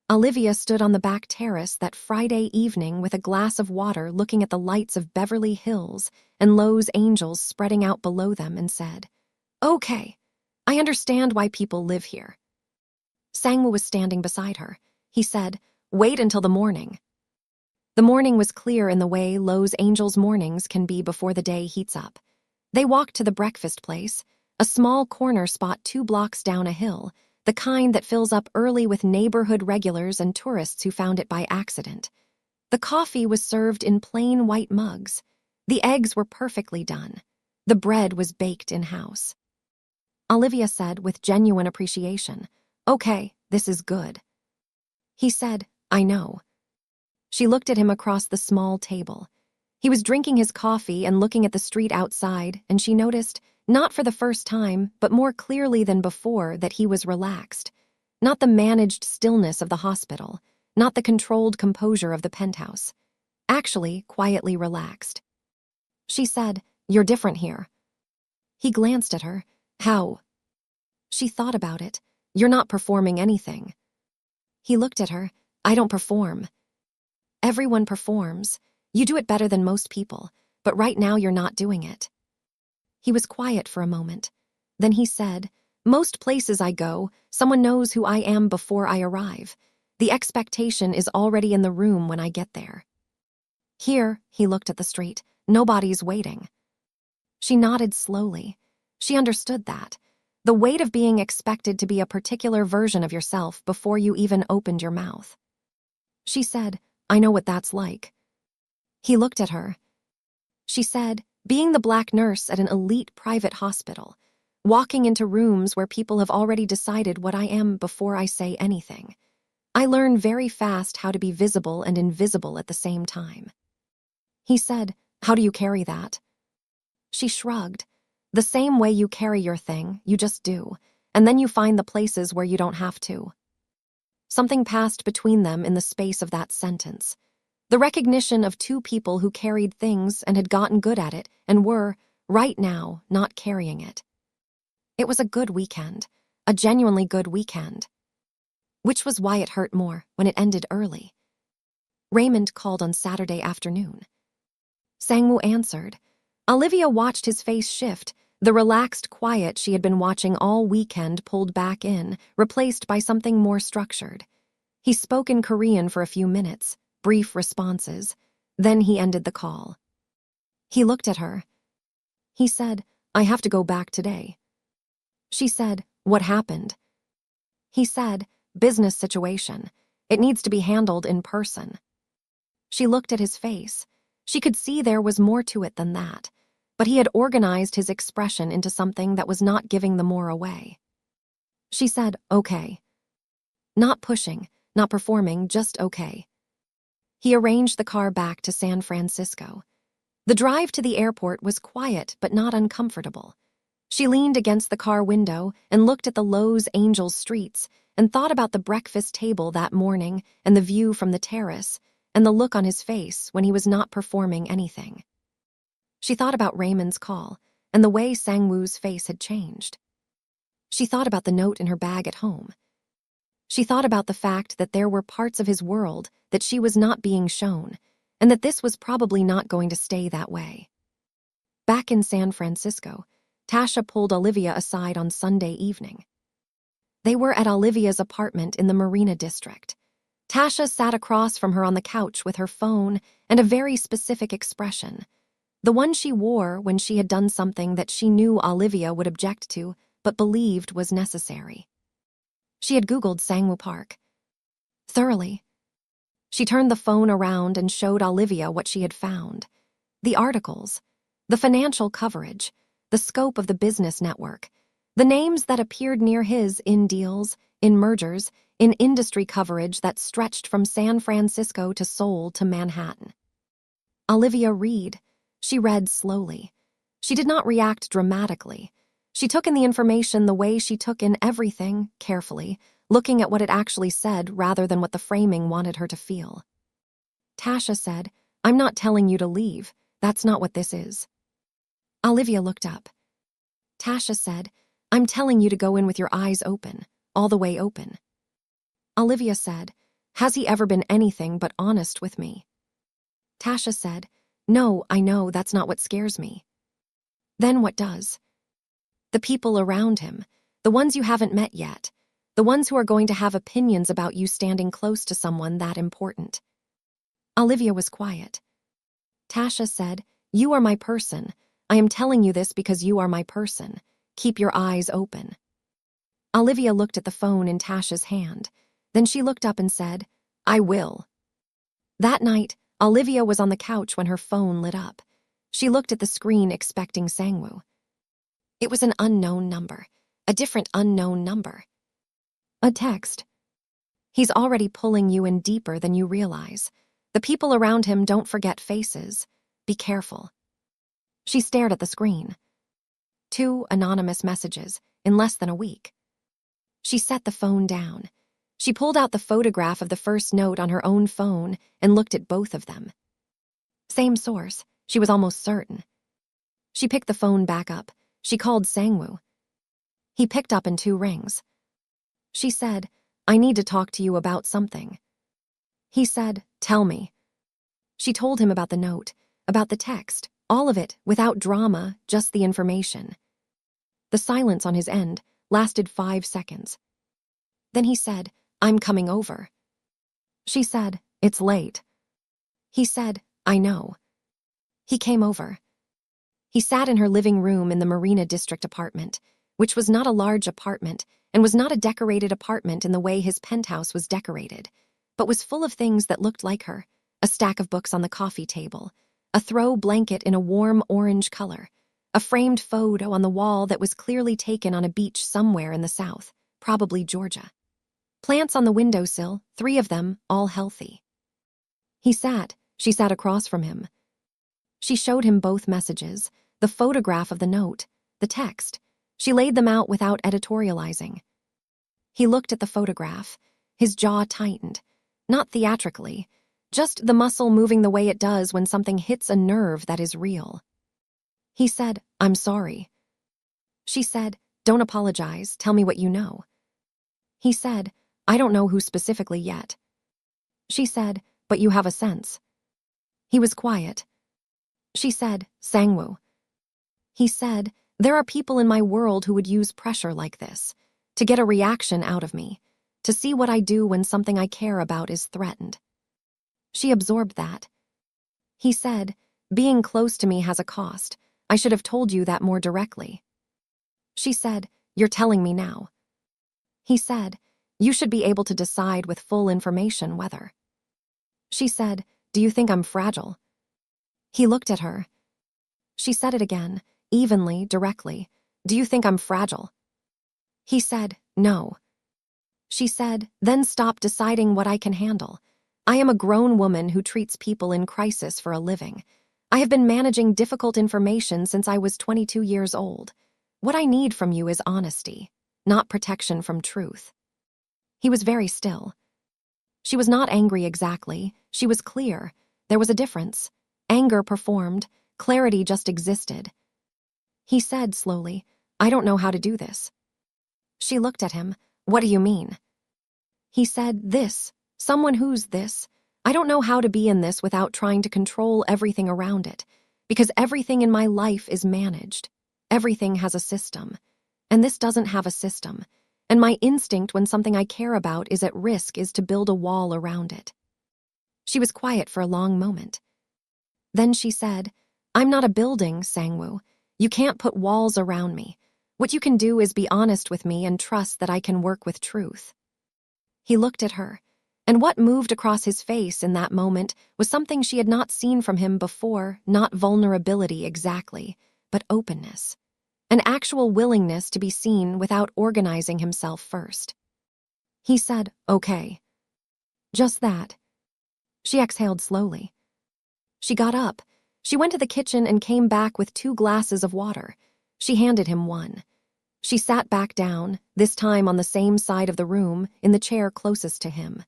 Olivia stood on the back terrace that Friday evening with a glass of water looking at the lights of Beverly Hills and Lowe's Angels spreading out below them and said, "Okay, I understand why people live here." Sangwoo was standing beside her. He said, "Wait until the morning." The morning was clear in the way Lowe's Angels mornings can be before the day heats up. They walked to the breakfast place, a small corner spot 2 blocks down a hill, the kind that fills up early with neighborhood regulars and tourists who found it by accident. The coffee was served in plain white mugs. The eggs were perfectly done. The bread was baked in-house. Olivia said with genuine appreciation, "Okay, this is good." He said, "I know." She looked at him across the small table. He was drinking his coffee and looking at the street outside, and she noticed, not for the first time, but more clearly than before, that he was relaxed. Not the managed stillness of the hospital, not the controlled composure of the penthouse. Actually, quietly relaxed. She said, "You're different here." He glanced at her. "How?" She thought about it. "You're not performing anything." He looked at her. "I don't perform." "Everyone performs. You do it better than most people, but right now you're not doing it." He was quiet for a moment. Then he said, "Most places I go, someone knows who I am before I arrive. The expectation is already in the room when I get there. Here," he looked at the street, "nobody's waiting." She nodded slowly. She understood that. The weight of being expected to be a particular version of yourself before you even opened your mouth. She said, "I know what that's like." He looked at her. She said, "Being the black nurse at an elite private hospital, walking into rooms where people have already decided what I am before I say anything. I learn very fast how to be visible and invisible at the same time." He said, "How do you carry that?" She shrugged. "The same way you carry your thing, you just do, and then you find the places where you don't have to." Something passed between them in the space of that sentence. The recognition of 2 people who carried things and had gotten good at it and were, right now, not carrying it. It was a good weekend, a genuinely good weekend. Which was why it hurt more when it ended early. Raymond called on Saturday afternoon. Sangwoo answered. Olivia watched his face shift, the relaxed quiet she had been watching all weekend pulled back in, replaced by something more structured. He spoke in Korean for a few minutes, brief responses. Then he ended the call. He looked at her. He said, "I have to go back today." She said, "What happened?" He said, "Business situation. It needs to be handled in person." She looked at his face. She could see there was more to it than that, but he had organized his expression into something that was not giving the more away. She said, "Okay." Not pushing, not performing, just okay. He arranged the car back to San Francisco. The drive to the airport was quiet but not uncomfortable. She leaned against the car window and looked at the Los Angeles streets and thought about the breakfast table that morning and the view from the terrace and the look on his face when he was not performing anything. She thought about Raymond's call and the way Sang-woo's face had changed. She thought about the note in her bag at home. She thought about the fact that there were parts of his world that she was not being shown, and that this was probably not going to stay that way. Back in San Francisco, Tasha pulled Olivia aside on Sunday evening. They were at Olivia's apartment in the Marina District. Tasha sat across from her on the couch with her phone and a very specific expression, the one she wore when she had done something that she knew Olivia would object to but believed was necessary. She had Googled Sang-woo Park. Thoroughly. She turned the phone around and showed Olivia what she had found. The articles, the financial coverage, the scope of the business network, the names that appeared near his in deals, in mergers, in industry coverage that stretched from San Francisco to Seoul to Manhattan. Olivia read. She read slowly. She did not react dramatically. She took in the information the way she took in everything, carefully, looking at what it actually said rather than what the framing wanted her to feel. Tasha said, "I'm not telling you to leave. That's not what this is." Olivia looked up. Tasha said, "I'm telling you to go in with your eyes open, all the way open." Olivia said, "Has he ever been anything but honest with me?" Tasha said, "No, I know, that's not what scares me." "Then what does?" "The people around him, the ones you haven't met yet, the ones who are going to have opinions about you standing close to someone that important." Olivia was quiet. Tasha said, "You are my person. I am telling you this because you are my person. Keep your eyes open." Olivia looked at the phone in Tasha's hand. Then she looked up and said, "I will." That night, Olivia was on the couch when her phone lit up. She looked at the screen expecting Sang-woo. It was an unknown number, a different unknown number. A text. "He's already pulling you in deeper than you realize. The people around him don't forget faces. Be careful." She stared at the screen. 2 anonymous messages in less than a week. She set the phone down. She pulled out the photograph of the first note on her own phone and looked at both of them. Same source, she was almost certain. She picked the phone back up. She called Sang-woo. He picked up in 2 rings. She said, "I need to talk to you about something." He said, "Tell me." She told him about the note, about the text, all of it, without drama, just the information. The silence on his end lasted 5 seconds. Then he said, "I'm coming over." She said, "It's late." He said, "I know." He came over. He sat in her living room in the Marina District apartment, which was not a large apartment and was not a decorated apartment in the way his penthouse was decorated, but was full of things that looked like her, a stack of books on the coffee table, a throw blanket in a warm orange color, a framed photo on the wall that was clearly taken on a beach somewhere in the South, probably Georgia. Plants on the windowsill, 3 of them, all healthy. She sat across from him. She showed him both messages, the photograph of the note, the text. She laid them out without editorializing. He looked at the photograph. His jaw tightened. Not theatrically, just the muscle moving the way it does when something hits a nerve that is real. He said, "I'm sorry." She said, "Don't apologize, tell me what you know." He said, "I don't know who specifically yet." She said, "But you have a sense." He was quiet. She said, "Sang-woo." He said, "There are people in my world who would use pressure like this, to get a reaction out of me, to see what I do when something I care about is threatened." She absorbed that. He said, "Being close to me has a cost. I should have told you that more directly." She said, "You're telling me now." He said, "You should be able to decide with full information whether." She said, "Do you think I'm fragile?" He looked at her. She said it again, evenly, directly. "Do you think I'm fragile?" He said, "No." she said, then stop deciding what I can handle. I am a grown woman who treats people in crisis for a living. I have been managing difficult information since I was 22 years old. What I need from you is honesty, not protection from truth. He was very still. She was not angry exactly. She was clear. There was a difference. Anger performed. Clarity just existed. He said slowly, I don't know how to do this. She looked at him. What do you mean? He said, this. Someone who's this. I don't know how to be in this without trying to control everything around it, because everything in my life is managed. Everything has a system. And this doesn't have a system. And my instinct when something I care about is at risk is to build a wall around it. She was quiet for a long moment. Then she said, I'm not a building, Sangwoo. You can't put walls around me. What you can do is be honest with me and trust that I can work with truth. He looked at her, and what moved across his face in that moment was something she had not seen from him before, not vulnerability exactly, but openness. An actual willingness to be seen without organizing himself first. He said, okay. Just that. She exhaled slowly. She got up. She went to the kitchen and came back with 2 glasses of water. She handed him one. She sat back down, this time on the same side of the room, in the chair closest to him.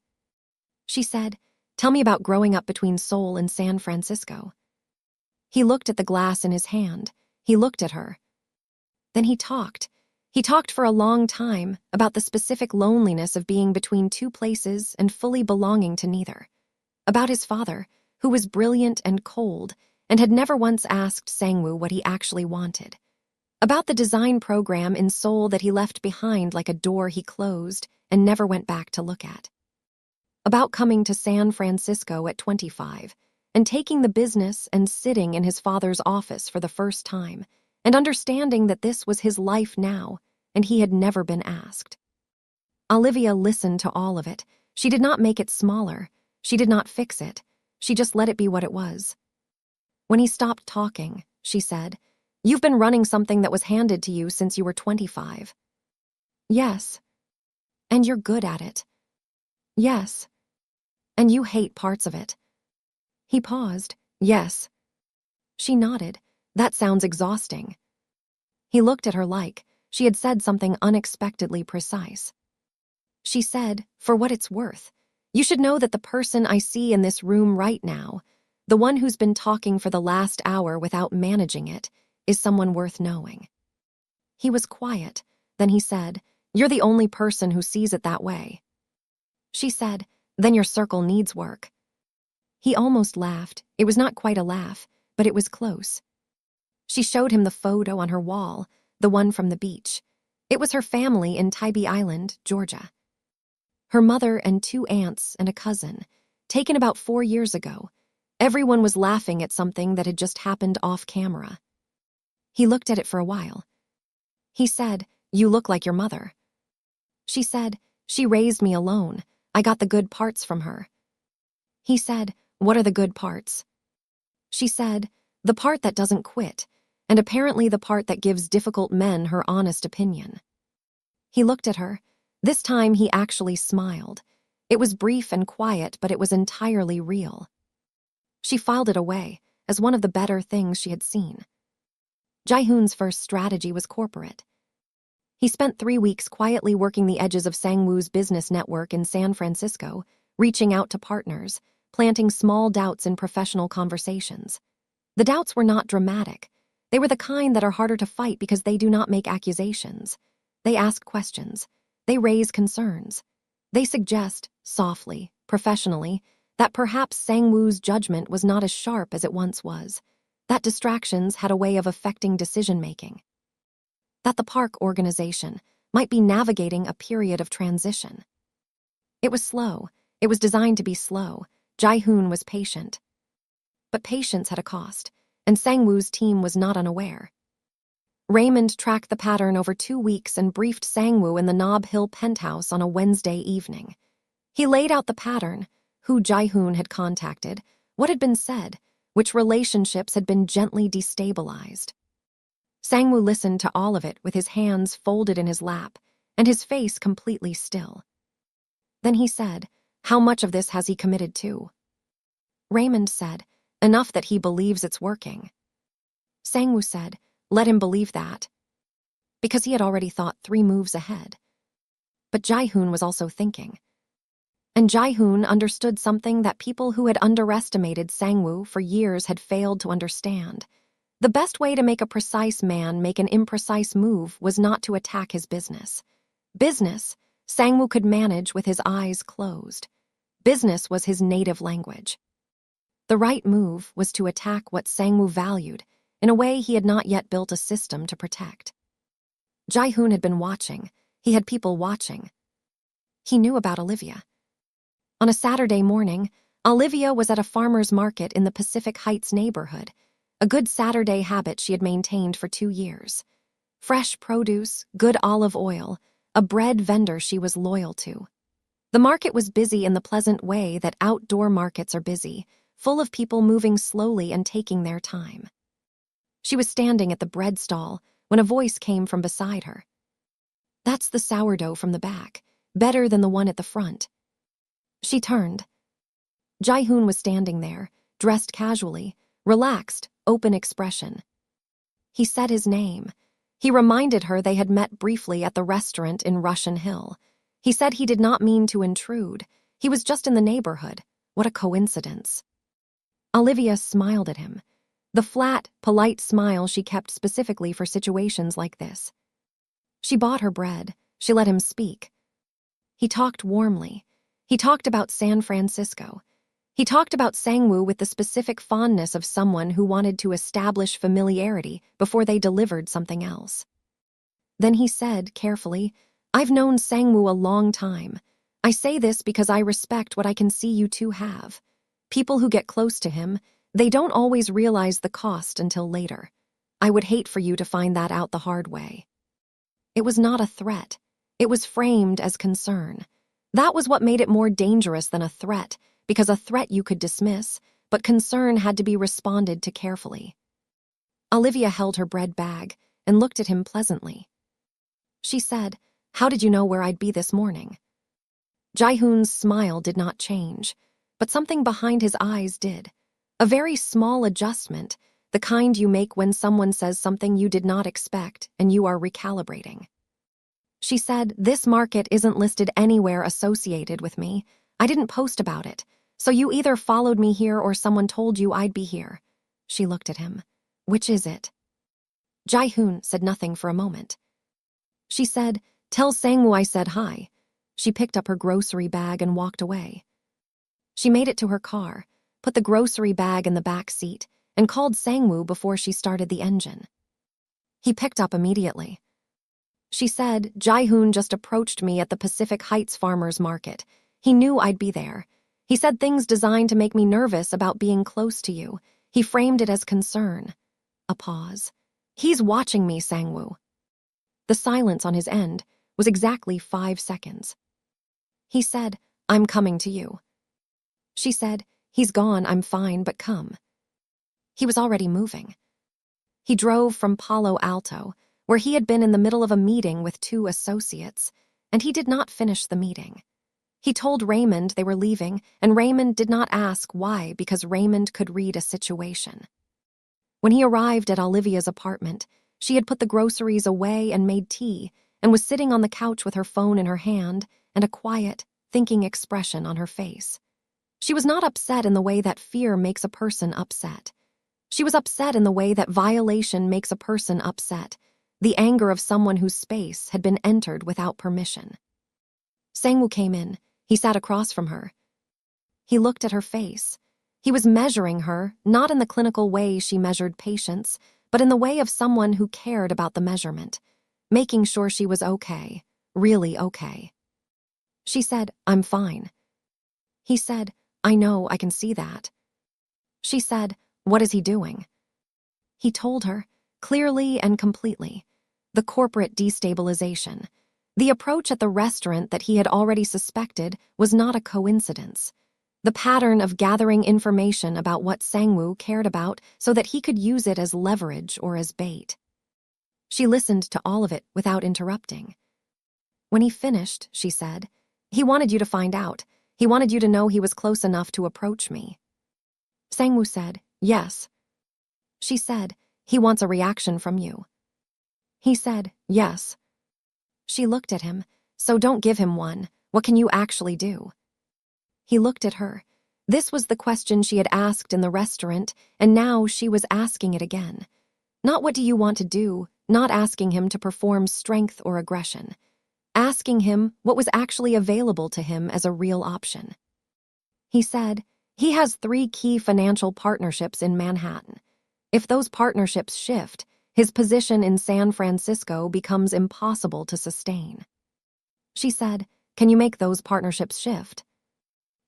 She said, tell me about growing up between Seoul and San Francisco. He looked at the glass in his hand. He looked at her. Then he talked. He talked for a long time about the specific loneliness of being between 2 places and fully belonging to neither. About his father, who was brilliant and cold, and had never once asked Sangwoo what he actually wanted. About the design program in Seoul that he left behind like a door he closed and never went back to look at. About coming to San Francisco at 25 and taking the business and sitting in his father's office for the first time and understanding that this was his life now and he had never been asked. Olivia listened to all of it. She did not make it smaller. She did not fix it. She just let it be what it was. When he stopped talking, she said, you've been running something that was handed to you since you were 25. Yes. And you're good at it. Yes. And you hate parts of it. He paused. Yes. She nodded. That sounds exhausting. He looked at her like she had said something unexpectedly precise. She said, for what it's worth, you should know that the person I see in this room right now, the one who's been talking for the last hour without managing it, is someone worth knowing. He was quiet. Then he said, you're the only person who sees it that way. She said, then your circle needs work. He almost laughed. It was not quite a laugh, but it was close. She showed him the photo on her wall, the one from the beach. It was her family in Tybee Island, Georgia. Her mother and 2 aunts and a cousin, taken about 4 years ago. Everyone was laughing at something that had just happened off camera. He looked at it for a while. He said, you look like your mother. She said, she raised me alone. I got the good parts from her. He said, what are the good parts? She said, the part that doesn't quit, and apparently the part that gives difficult men her honest opinion. He looked at her. This time he actually smiled. It was brief and quiet, but it was entirely real. She filed it away as one of the better things she had seen. Jae-hoon's first strategy was corporate. He spent 3 weeks quietly working the edges of Sangwoo's business network in San Francisco, reaching out to partners, planting small doubts in professional conversations. The doubts were not dramatic. They were the kind that are harder to fight because they do not make accusations. They ask questions. They raise concerns. They suggest, softly, professionally, that perhaps Sangwoo's judgment was not as sharp as it once was, that distractions had a way of affecting decision-making, that the park organization might be navigating a period of transition. It was slow. It was designed to be slow. Jae-hoon was patient. But patience had a cost, and Sangwoo's team was not unaware. Raymond tracked the pattern over 2 weeks and briefed Sangwoo in the Nob Hill penthouse on a Wednesday evening. He laid out the pattern, who Jae-hoon had contacted, what had been said, which relationships had been gently destabilized. Sangwoo listened to all of it with his hands folded in his lap and his face completely still. Then he said, "How much of this has he committed to?" Raymond said, "Enough that he believes it's working." Sangwoo said, "Let him believe that," because he had already thought 3 moves ahead. But Jae-hoon was also thinking. And Jae-hoon understood something that people who had underestimated Sangwoo for years had failed to understand. The best way to make a precise man make an imprecise move was not to attack his business. Business, Sangwoo could manage with his eyes closed. Business was his native language. The right move was to attack what Sangwoo valued in a way he had not yet built a system to protect. Jae-hoon had been watching. He had people watching. He knew about Olivia. On a Saturday morning, Olivia was at a farmer's market in the Pacific Heights neighborhood, a good Saturday habit she had maintained for 2 years. Fresh produce, good olive oil, a bread vendor she was loyal to. The market was busy in the pleasant way that outdoor markets are busy, full of people moving slowly and taking their time. She was standing at the bread stall when a voice came from beside her. "That's the sourdough from the back, better than the one at the front." She turned. Jae-hoon was standing there, dressed casually, relaxed, open expression. He said his name. He reminded her they had met briefly at the restaurant in Russian Hill. He said he did not mean to intrude. He was just in the neighborhood. What a coincidence. Olivia smiled at him. The flat, polite smile she kept specifically for situations like this. She bought her bread. She let him speak. He talked warmly. He talked about San Francisco. He talked about Sangwoo with the specific fondness of someone who wanted to establish familiarity before they delivered something else. Then he said, carefully, "I've known Sangwoo a long time. I say this because I respect what I can see you two have. People who get close to him, they don't always realize the cost until later. I would hate for you to find that out the hard way." It was not a threat. It was framed as concern. That was what made it more dangerous than a threat, because a threat you could dismiss, but concern had to be responded to carefully. Olivia held her bread bag and looked at him pleasantly. She said, "How did you know where I'd be this morning?" Jae-hoon's smile did not change, but something behind his eyes did. A very small adjustment, the kind you make when someone says something you did not expect and you are recalibrating. She said, "This market isn't listed anywhere associated with me. I didn't post about it, so you either followed me here or someone told you I'd be here." She looked at him. "Which is it?" Jae-hoon said nothing for a moment. She said, "Tell Sangwoo I said hi." She picked up her grocery bag and walked away. She made it to her car, put the grocery bag in the back seat, and called Sangwoo before she started the engine. He picked up immediately. She said, "Jae-hoon just approached me at the Pacific Heights farmers market. He knew I'd be there. He said things designed to make me nervous about being close to you. He framed it as concern." A pause. "He's watching me, Sangwoo." The silence on his end was exactly 5 seconds. He said, "I'm coming to you." She said, "He's gone, I'm fine, but come." He was already moving. He drove from Palo Alto, where he had been in the middle of a meeting with 2 associates, and he did not finish the meeting. He told Raymond they were leaving, and Raymond did not ask why because Raymond could read a situation. When he arrived at Olivia's apartment, she had put the groceries away and made tea, and was sitting on the couch with her phone in her hand and a quiet, thinking expression on her face. She was not upset in the way that fear makes a person upset. She was upset in the way that violation makes a person upset, the anger of someone whose space had been entered without permission. Sangwoo came in. He sat across from her. He looked at her face. He was measuring her, not in the clinical way she measured patients, but in the way of someone who cared about the measurement, making sure she was okay, really okay. She said, "I'm fine." He said, "I know, I can see that." She said, "What is he doing?" He told her, clearly and completely, the corporate destabilization. The approach at the restaurant that he had already suspected was not a coincidence. The pattern of gathering information about what Sangwoo cared about so that he could use it as leverage or as bait. She listened to all of it without interrupting. When he finished, she said, He wanted you to find out. He wanted you to know he was close enough to approach me. Sangwoo said, yes. She said, he wants a reaction from you. He said, yes. She looked at him, so don't give him one. What can you actually do? He looked at her. This was the question she had asked in the restaurant, and now she was asking it again. Not what do you want to do, not asking him to perform strength or aggression. Asking him what was actually available to him as a real option. He said, he has 3 key financial partnerships in Manhattan. If those partnerships shift, his position in San Francisco becomes impossible to sustain. She said, can you make those partnerships shift?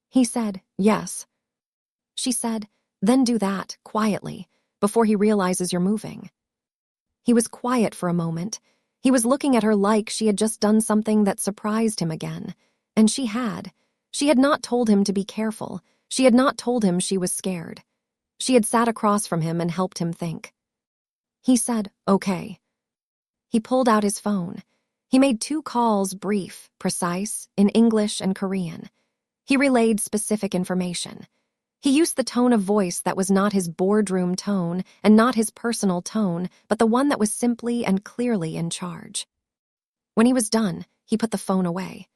He said, yes. She said, then do that, quietly, before he realizes you're moving. He was quiet for a moment. He was looking at her like she had just done something that surprised him again. And she had. She had not told him to be careful. She had not told him she was scared. She had sat across from him and helped him think. He said, okay. He pulled out his phone. He made 2 calls, brief, precise, in English and Korean. He relayed specific information. He used the tone of voice that was not his boardroom tone and not his personal tone, but the one that was simply and clearly in charge. When he was done, he put the phone away.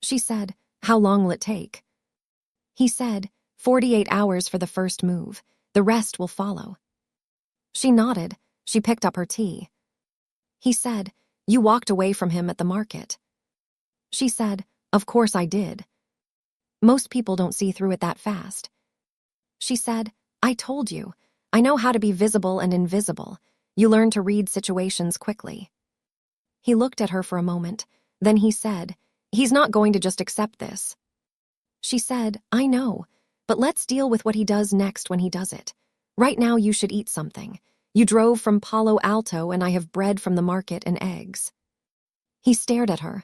She said, how long will it take? He said, 48 hours for the first move. The rest will follow. She nodded. She picked up her tea. He said, you walked away from him at the market. She said, of course I did. Most people don't see through it that fast. She said, I told you. I know how to be visible and invisible. You learn to read situations quickly. He looked at her for a moment. Then he said, he's not going to just accept this. She said, I know, but let's deal with what he does next when he does it. Right now you should eat something. You drove from Palo Alto and I have bread from the market and eggs. He stared at her.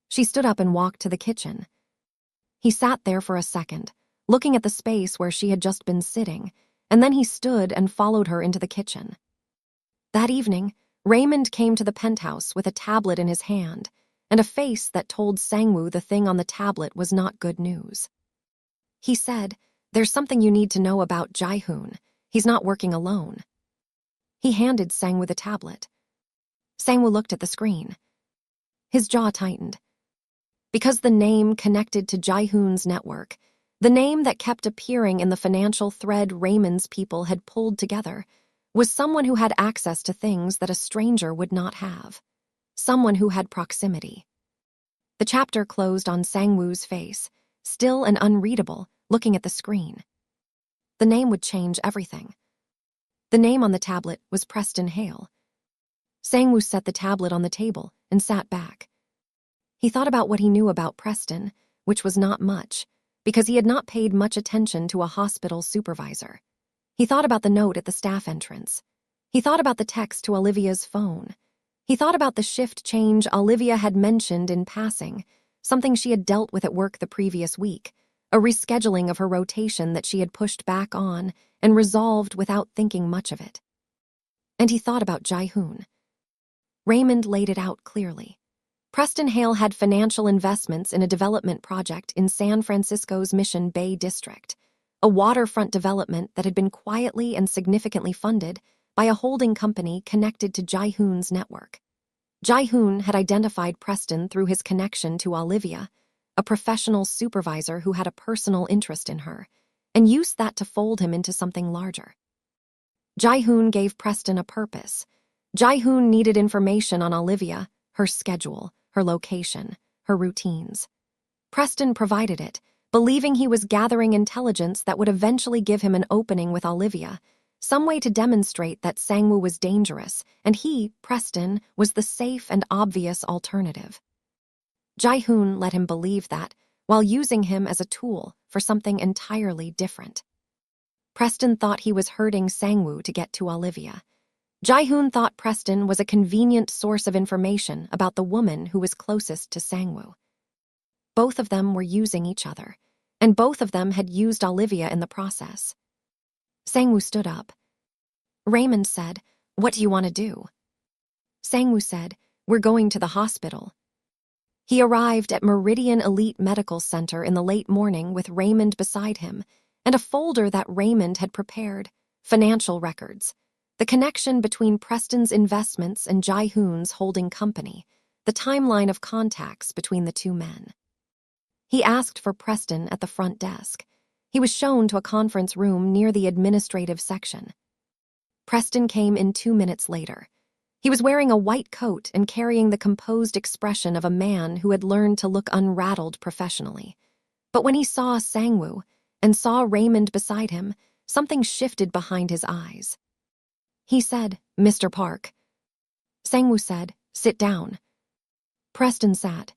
She stood up and walked to the kitchen. He sat there for a second, looking at the space where she had just been sitting, and then he stood and followed her into the kitchen. That evening, Raymond came to the penthouse with a tablet in his hand, and a face that told Sangwoo the thing on the tablet was not good news. He said, there's something you need to know about Jae-hoon. He's not working alone. He handed Sangwoo the tablet. Sangwoo looked at the screen. His jaw tightened. Because the name connected to Jae-hoon's network, the name that kept appearing in the financial thread Raymond's people had pulled together, was someone who had access to things that a stranger would not have. Someone who had proximity. The chapter closed on Sangwoo's face, still and unreadable, looking at the screen. The name would change everything. The name on the tablet was Preston Hale. Sangwoo set the tablet on the table and sat back. He thought about what he knew about Preston, which was not much, because he had not paid much attention to a hospital supervisor. He thought about the note at the staff entrance. He thought about the text to Olivia's phone. He thought about the shift change Olivia had mentioned in passing, something she had dealt with at work the previous week, a rescheduling of her rotation that she had pushed back on and resolved without thinking much of it. And he thought about Jae-hoon. Raymond laid it out clearly. Preston Hale had financial investments in a development project in San Francisco's Mission Bay district, a waterfront development that had been quietly and significantly funded by a holding company connected to Jae-hoon's network. Jae-hoon had identified Preston through his connection to Olivia, a professional supervisor who had a personal interest in her, and used that to fold him into something larger. Jae-hoon gave Preston a purpose. Jae-hoon needed information on Olivia, her schedule, her location, her routines. Preston provided it, believing he was gathering intelligence that would eventually give him an opening with Olivia, some way to demonstrate that Sangwoo was dangerous, and he, Preston, was the safe and obvious alternative. Jae-hoon let him believe that, while using him as a tool for something entirely different. Preston thought he was hurting Sangwoo to get to Olivia. Jae-hoon thought Preston was a convenient source of information about the woman who was closest to Sangwoo. Both of them were using each other, and both of them had used Olivia in the process. Sangwoo stood up. Raymond said, "What do you want to do?" Sangwoo said, "We're going to the hospital." He arrived at Meridian Elite Medical Center in the late morning with Raymond beside him and a folder that Raymond had prepared, financial records, the connection between Preston's investments and Jae-hoon's holding company, the timeline of contacts between the two men. He asked for Preston at the front desk. He was shown to a conference room near the administrative section. Preston came in 2 minutes later. He was wearing a white coat and carrying the composed expression of a man who had learned to look unrattled professionally. But when he saw Sang-woo and saw Raymond beside him, something shifted behind his eyes. He said, "Mr. Park." Sang-woo said, "Sit down." Preston sat.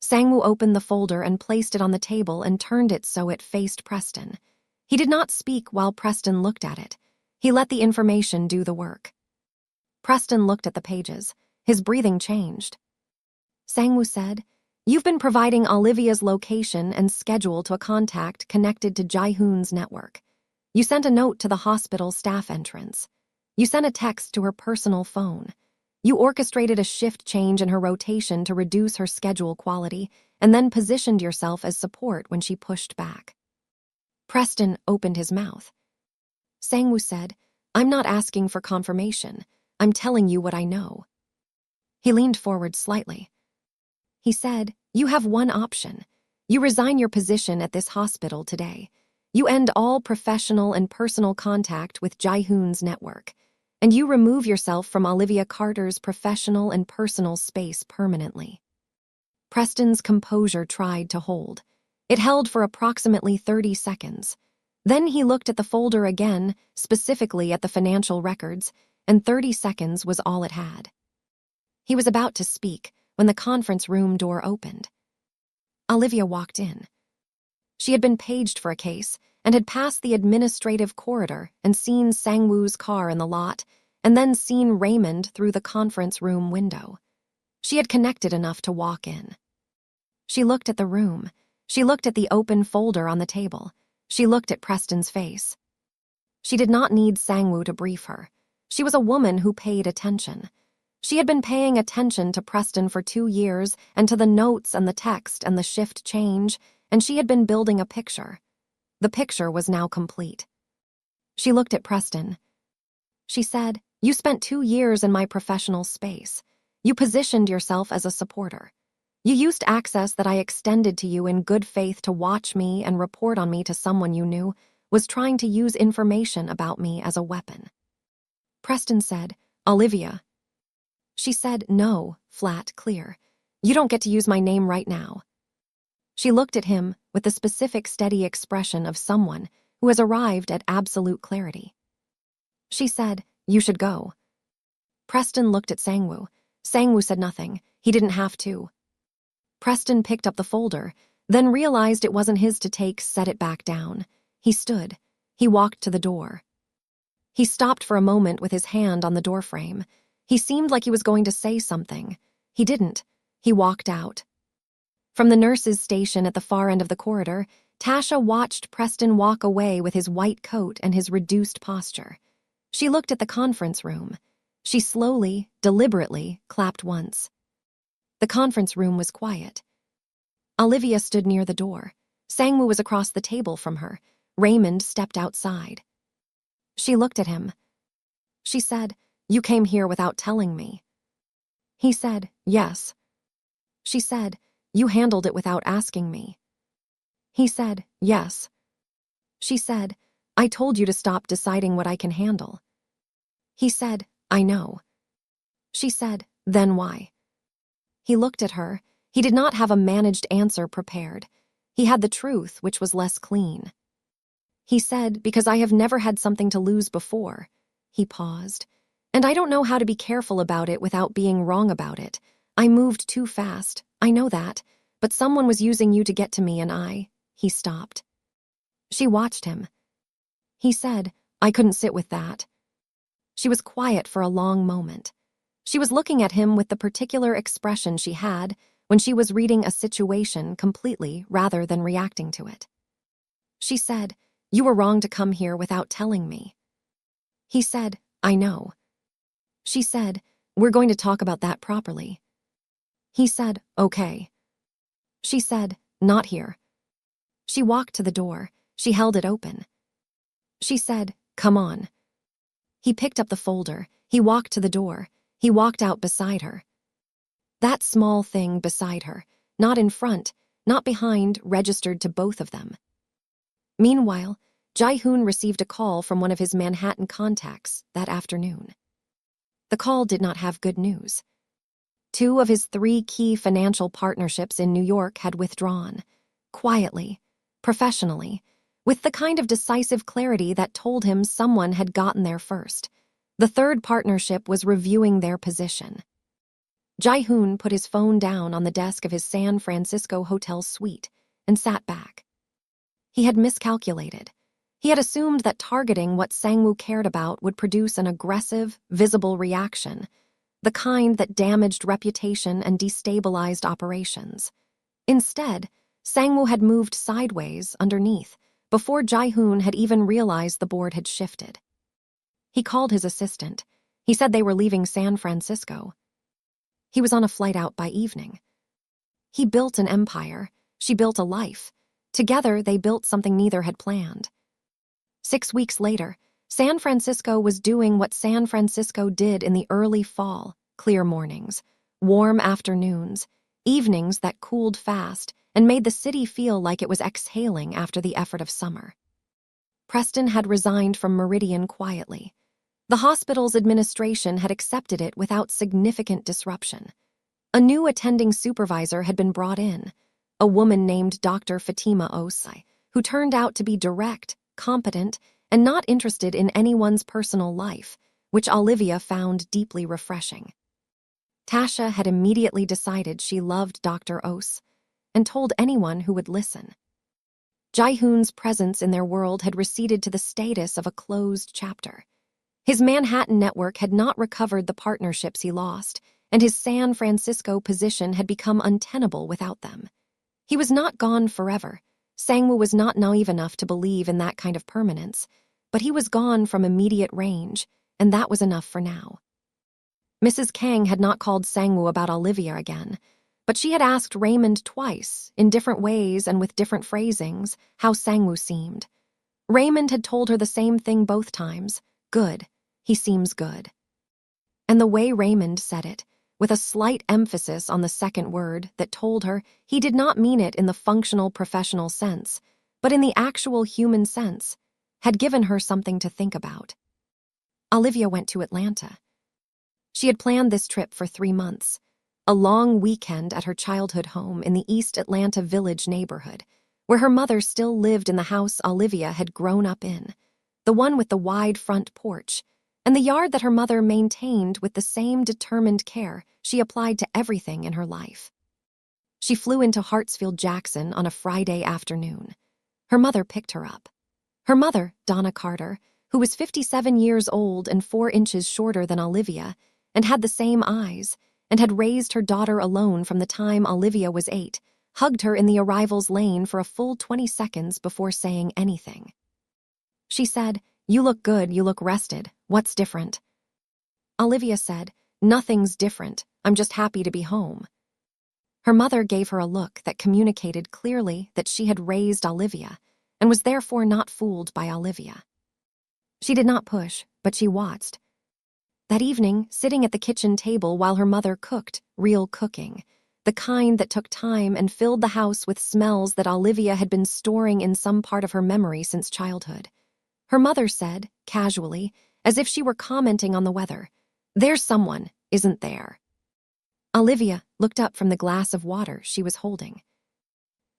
Sang-woo opened the folder and placed it on the table and turned it so it faced Preston. He did not speak while Preston looked at it. He let the information do the work. Preston looked at the pages. His breathing changed. Sang-woo said, "You've been providing Olivia's location and schedule to a contact connected to Jae-hoon's network. You sent a note to the hospital staff entrance. You sent a text to her personal phone. You orchestrated a shift change in her rotation to reduce her schedule quality and then positioned yourself as support when she pushed back." Preston opened his mouth. Sang-woo said, "I'm not asking for confirmation. I'm telling you what I know." He leaned forward slightly. He said, "You have one option. You resign your position at this hospital today. You end all professional and personal contact with Jae-hoon's network. And you remove yourself from Olivia Carter's professional and personal space permanently." Preston's composure tried to hold. It held for approximately 30 seconds. Then he looked at the folder again, specifically at the financial records, and 30 seconds was all it had. He was about to speak when the conference room door opened. Olivia walked in. She had been paged for a case and had passed the administrative corridor and seen Sang-woo's car in the lot, and then seen Raymond through the conference room window. She had connected enough to walk in. She looked at the room. She looked at the open folder on the table. She looked at Preston's face. She did not need Sang-woo to brief her. She was a woman who paid attention. She had been paying attention to Preston for 2 years and to the notes and the text and the shift change, and she had been building a picture. The picture was now complete. She looked at Preston. She said, "You spent 2 years in my professional space. You positioned yourself as a supporter. You used access that I extended to you in good faith to watch me and report on me to someone you knew was trying to use information about me as a weapon." Preston said, "Olivia." She said, "No," flat, clear. "You don't get to use my name right now." She looked at him with the specific, steady expression of someone who has arrived at absolute clarity. She said, "You should go." Preston looked at Sang-woo. Sang-woo said nothing. He didn't have to. Preston picked up the folder, then realized it wasn't his to take, set it back down. He stood. He walked to the door. He stopped for a moment with his hand on the doorframe. He seemed like he was going to say something. He didn't. He walked out. From the nurse's station at the far end of the corridor, Tasha watched Preston walk away with his white coat and his reduced posture. She looked at the conference room. She slowly, deliberately, clapped once. The conference room was quiet. Olivia stood near the door. Sang-woo was across the table from her. Raymond stepped outside. She looked at him. She said, "You came here without telling me." He said, "Yes." She said, "You handled it without asking me." He said, "Yes." She said, "I told you to stop deciding what I can handle." He said, "I know." She said, "Then why?" He looked at her. He did not have a managed answer prepared. He had the truth, which was less clean. He said, "Because I have never had something to lose before." He paused. "And I don't know how to be careful about it without being wrong about it. I moved too fast. I know that. But someone was using you to get to me and I..." He stopped. She watched him. He said, "I couldn't sit with that." She was quiet for a long moment. She was looking at him with the particular expression she had when she was reading a situation completely rather than reacting to it. She said, "You were wrong to come here without telling me." He said, "I know." She said, "We're going to talk about that properly." He said, "Okay." She said, "Not here." She walked to the door. She held it open. She said, "Come on." He picked up the folder. He walked to the door. He walked out beside her. That small thing beside her, not in front, not behind, registered to both of them. Meanwhile, Jae-hoon received a call from one of his Manhattan contacts that afternoon. The call did not have good news. 2 of his 3 key financial partnerships in New York had withdrawn, quietly, professionally, with the kind of decisive clarity that told him someone had gotten there first. The 3rd partnership was reviewing their position. Jae-hoon put his phone down on the desk of his San Francisco hotel suite and sat back. He had miscalculated. He had assumed that targeting what Sang-woo cared about would produce an aggressive, visible reaction, the kind that damaged reputation and destabilized operations. Instead, Sang-woo had moved sideways underneath before Jae-hoon had even realized the board had shifted. He called his assistant. He said they were leaving San Francisco. He was on a flight out by evening. He built an empire. She built a life. Together, they built something neither had planned. 6 weeks later, San Francisco was doing what San Francisco did in the early fall: clear mornings, warm afternoons, evenings that cooled fast and made the city feel like it was exhaling after the effort of summer. Preston had resigned from Meridian quietly. The hospital's administration had accepted it without significant disruption. A new attending supervisor had been brought in, a woman named Dr. Fatima Osai, who turned out to be direct, competent, and not interested in anyone's personal life, which Olivia found deeply refreshing. Tasha had immediately decided she loved Dr. Os and told anyone who would listen. Jae-hoon's presence in their world had receded to the status of a closed chapter. His Manhattan network had not recovered the partnerships he lost, and his San Francisco position had become untenable without them. He was not gone forever. Sang-woo was not naive enough to believe in that kind of permanence, but he was gone from immediate range, and that was enough for now. Mrs. Kang had not called Sang-woo about Olivia again, but she had asked Raymond twice, in different ways and with different phrasings, how Sang-woo seemed. Raymond had told her the same thing both times: good. He seems good. And the way Raymond said it, with a slight emphasis on the second word that told her he did not mean it in the functional professional sense, but in the actual human sense, had given her something to think about. Olivia went to Atlanta. She had planned this trip for 3 months, a long weekend at her childhood home in the East Atlanta Village neighborhood, where her mother still lived in the house Olivia had grown up in, the one with the wide front porch, and the yard that her mother maintained with the same determined care she applied to everything in her life. She flew into Hartsfield-Jackson on a Friday afternoon. Her mother picked her up. Her mother, Donna Carter, who was 57 years old and 4 inches shorter than Olivia, and had the same eyes, and had raised her daughter alone from the time Olivia was 8, hugged her in the arrivals lane for a full 20 seconds before saying anything. She said, "You look good, you look rested. What's different?" Olivia said, "Nothing's different. I'm just happy to be home." Her mother gave her a look that communicated clearly that she had raised Olivia and was therefore not fooled by Olivia. She did not push, but she watched. That evening, sitting at the kitchen table while her mother cooked, real cooking, the kind that took time and filled the house with smells that Olivia had been storing in some part of her memory since childhood, her mother said, casually, as if she were commenting on the weather, "There's someone, isn't there?" Olivia looked up from the glass of water she was holding.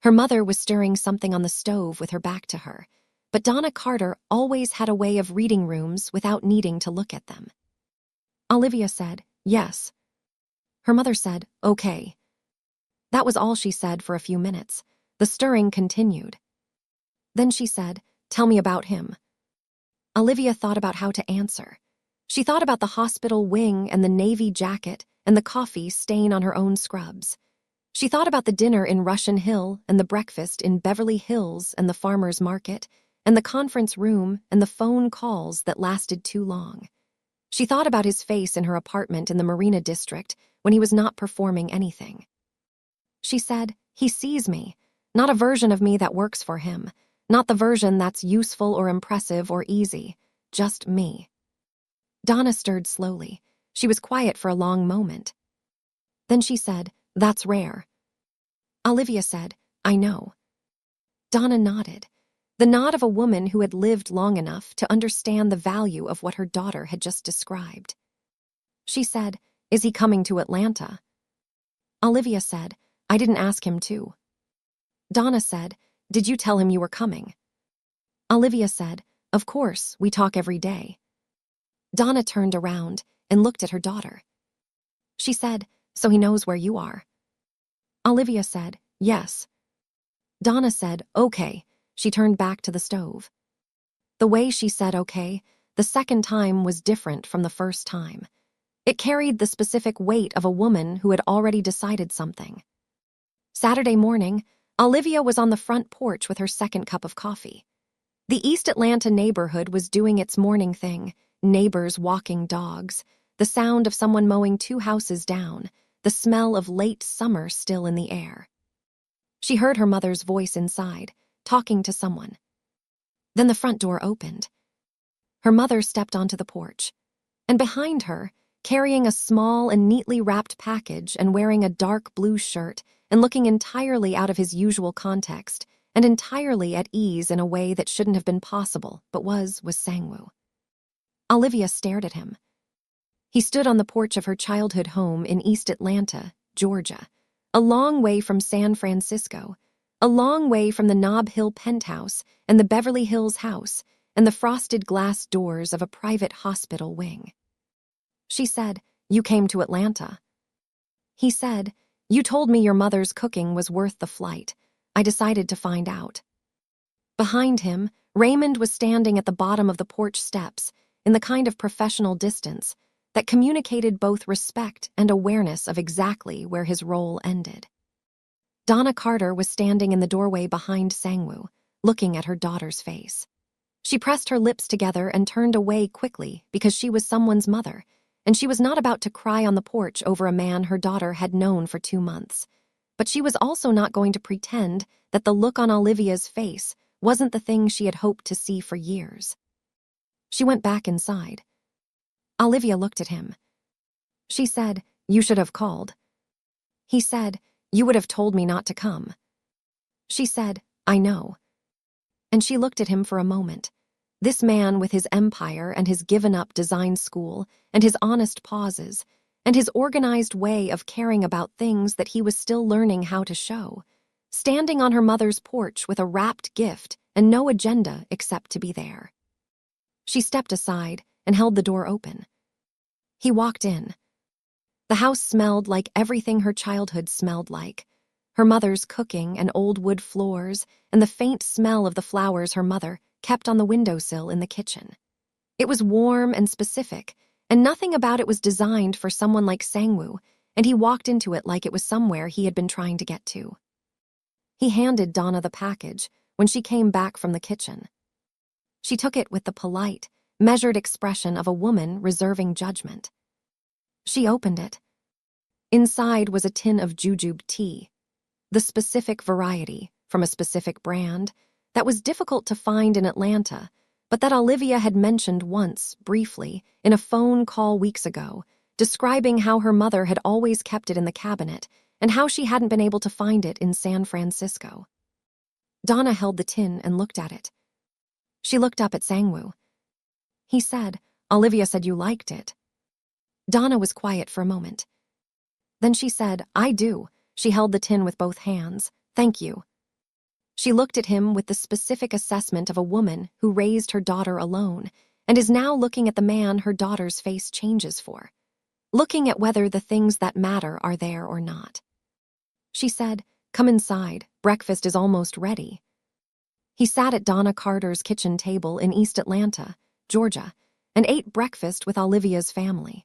Her mother was stirring something on the stove with her back to her, but Donna Carter always had a way of reading rooms without needing to look at them. Olivia said, "Yes." Her mother said, "Okay." That was all she said for a few minutes. The stirring continued. Then she said, "Tell me about him." Olivia thought about how to answer. She thought about the hospital wing and the navy jacket and the coffee stain on her own scrubs. She thought about the dinner in Russian Hill and the breakfast in Beverly Hills and the farmer's market and the conference room and the phone calls that lasted too long. She thought about his face in her apartment in the Marina District when he was not performing anything. She said, "He sees me, not a version of me that works for him, not the version that's useful or impressive or easy, just me." Donna stirred slowly. She was quiet for a long moment. Then she said, "That's rare." Olivia said, "I know." Donna nodded, the nod of a woman who had lived long enough to understand the value of what her daughter had just described. She said, "Is he coming to Atlanta?" Olivia said, "I didn't ask him to." Donna said, "Did you tell him you were coming?" Olivia said, "Of course, we talk every day." Donna turned around and looked at her daughter. She said, "So he knows where you are?" Olivia said, "Yes." Donna said, "Okay." She turned back to the stove. The way she said "okay" the second time was different from the first time. It carried the specific weight of a woman who had already decided something. Saturday morning, Olivia was on the front porch with her second cup of coffee. The East Atlanta neighborhood was doing its morning thing, neighbors walking dogs, the sound of someone mowing 2 houses down, the smell of late summer still in the air. She heard her mother's voice inside, talking to someone. Then the front door opened. Her mother stepped onto the porch, and behind her, carrying a small and neatly wrapped package and wearing a dark blue shirt and looking entirely out of his usual context and entirely at ease in a way that shouldn't have been possible but was Sangwoo. Olivia stared at him. He stood on the porch of her childhood home in East Atlanta, Georgia, a long way from San Francisco, a long way from the Nob Hill penthouse and the Beverly Hills house and the frosted glass doors of a private hospital wing. She said, "You came to Atlanta." He said, "You told me your mother's cooking was worth the flight. I decided to find out." Behind him, Raymond was standing at the bottom of the porch steps in the kind of professional distance that communicated both respect and awareness of exactly where his role ended. Donna Carter was standing in the doorway behind Sangwoo, looking at her daughter's face. She pressed her lips together and turned away quickly because she was someone's mother, and she was not about to cry on the porch over a man her daughter had known for 2 months. But she was also not going to pretend that the look on Olivia's face wasn't the thing she had hoped to see for years. She went back inside. Olivia looked at him. She said, "You should have called." He said, "You would have told me not to come." She said, "I know." And she looked at him for a moment. This man with his empire and his given-up design school and his honest pauses and his organized way of caring about things that he was still learning how to show, standing on her mother's porch with a wrapped gift and no agenda except to be there. She stepped aside and held the door open. He walked in. The house smelled like everything her childhood smelled like. Her mother's cooking and old wood floors and the faint smell of the flowers her mother kept on the windowsill in the kitchen. It was warm and specific, and nothing about it was designed for someone like Sangwoo, and he walked into it like it was somewhere he had been trying to get to. He handed Donna the package when she came back from the kitchen. She took it with the polite, measured expression of a woman reserving judgment. She opened it. Inside was a tin of jujube tea, the specific variety from a specific brand that was difficult to find in Atlanta, but that Olivia had mentioned once, briefly, in a phone call weeks ago, describing how her mother had always kept it in the cabinet and how she hadn't been able to find it in San Francisco. Donna held the tin and looked at it. She looked up at Sangwoo. He said, "Olivia said you liked it." Donna was quiet for a moment. Then she said, "I do." She held the tin with both hands. "Thank you." She looked at him with the specific assessment of a woman who raised her daughter alone and is now looking at the man her daughter's face changes for, looking at whether the things that matter are there or not. She said, "Come inside. Breakfast is almost ready." He sat at Donna Carter's kitchen table in East Atlanta, Georgia, and ate breakfast with Olivia's family.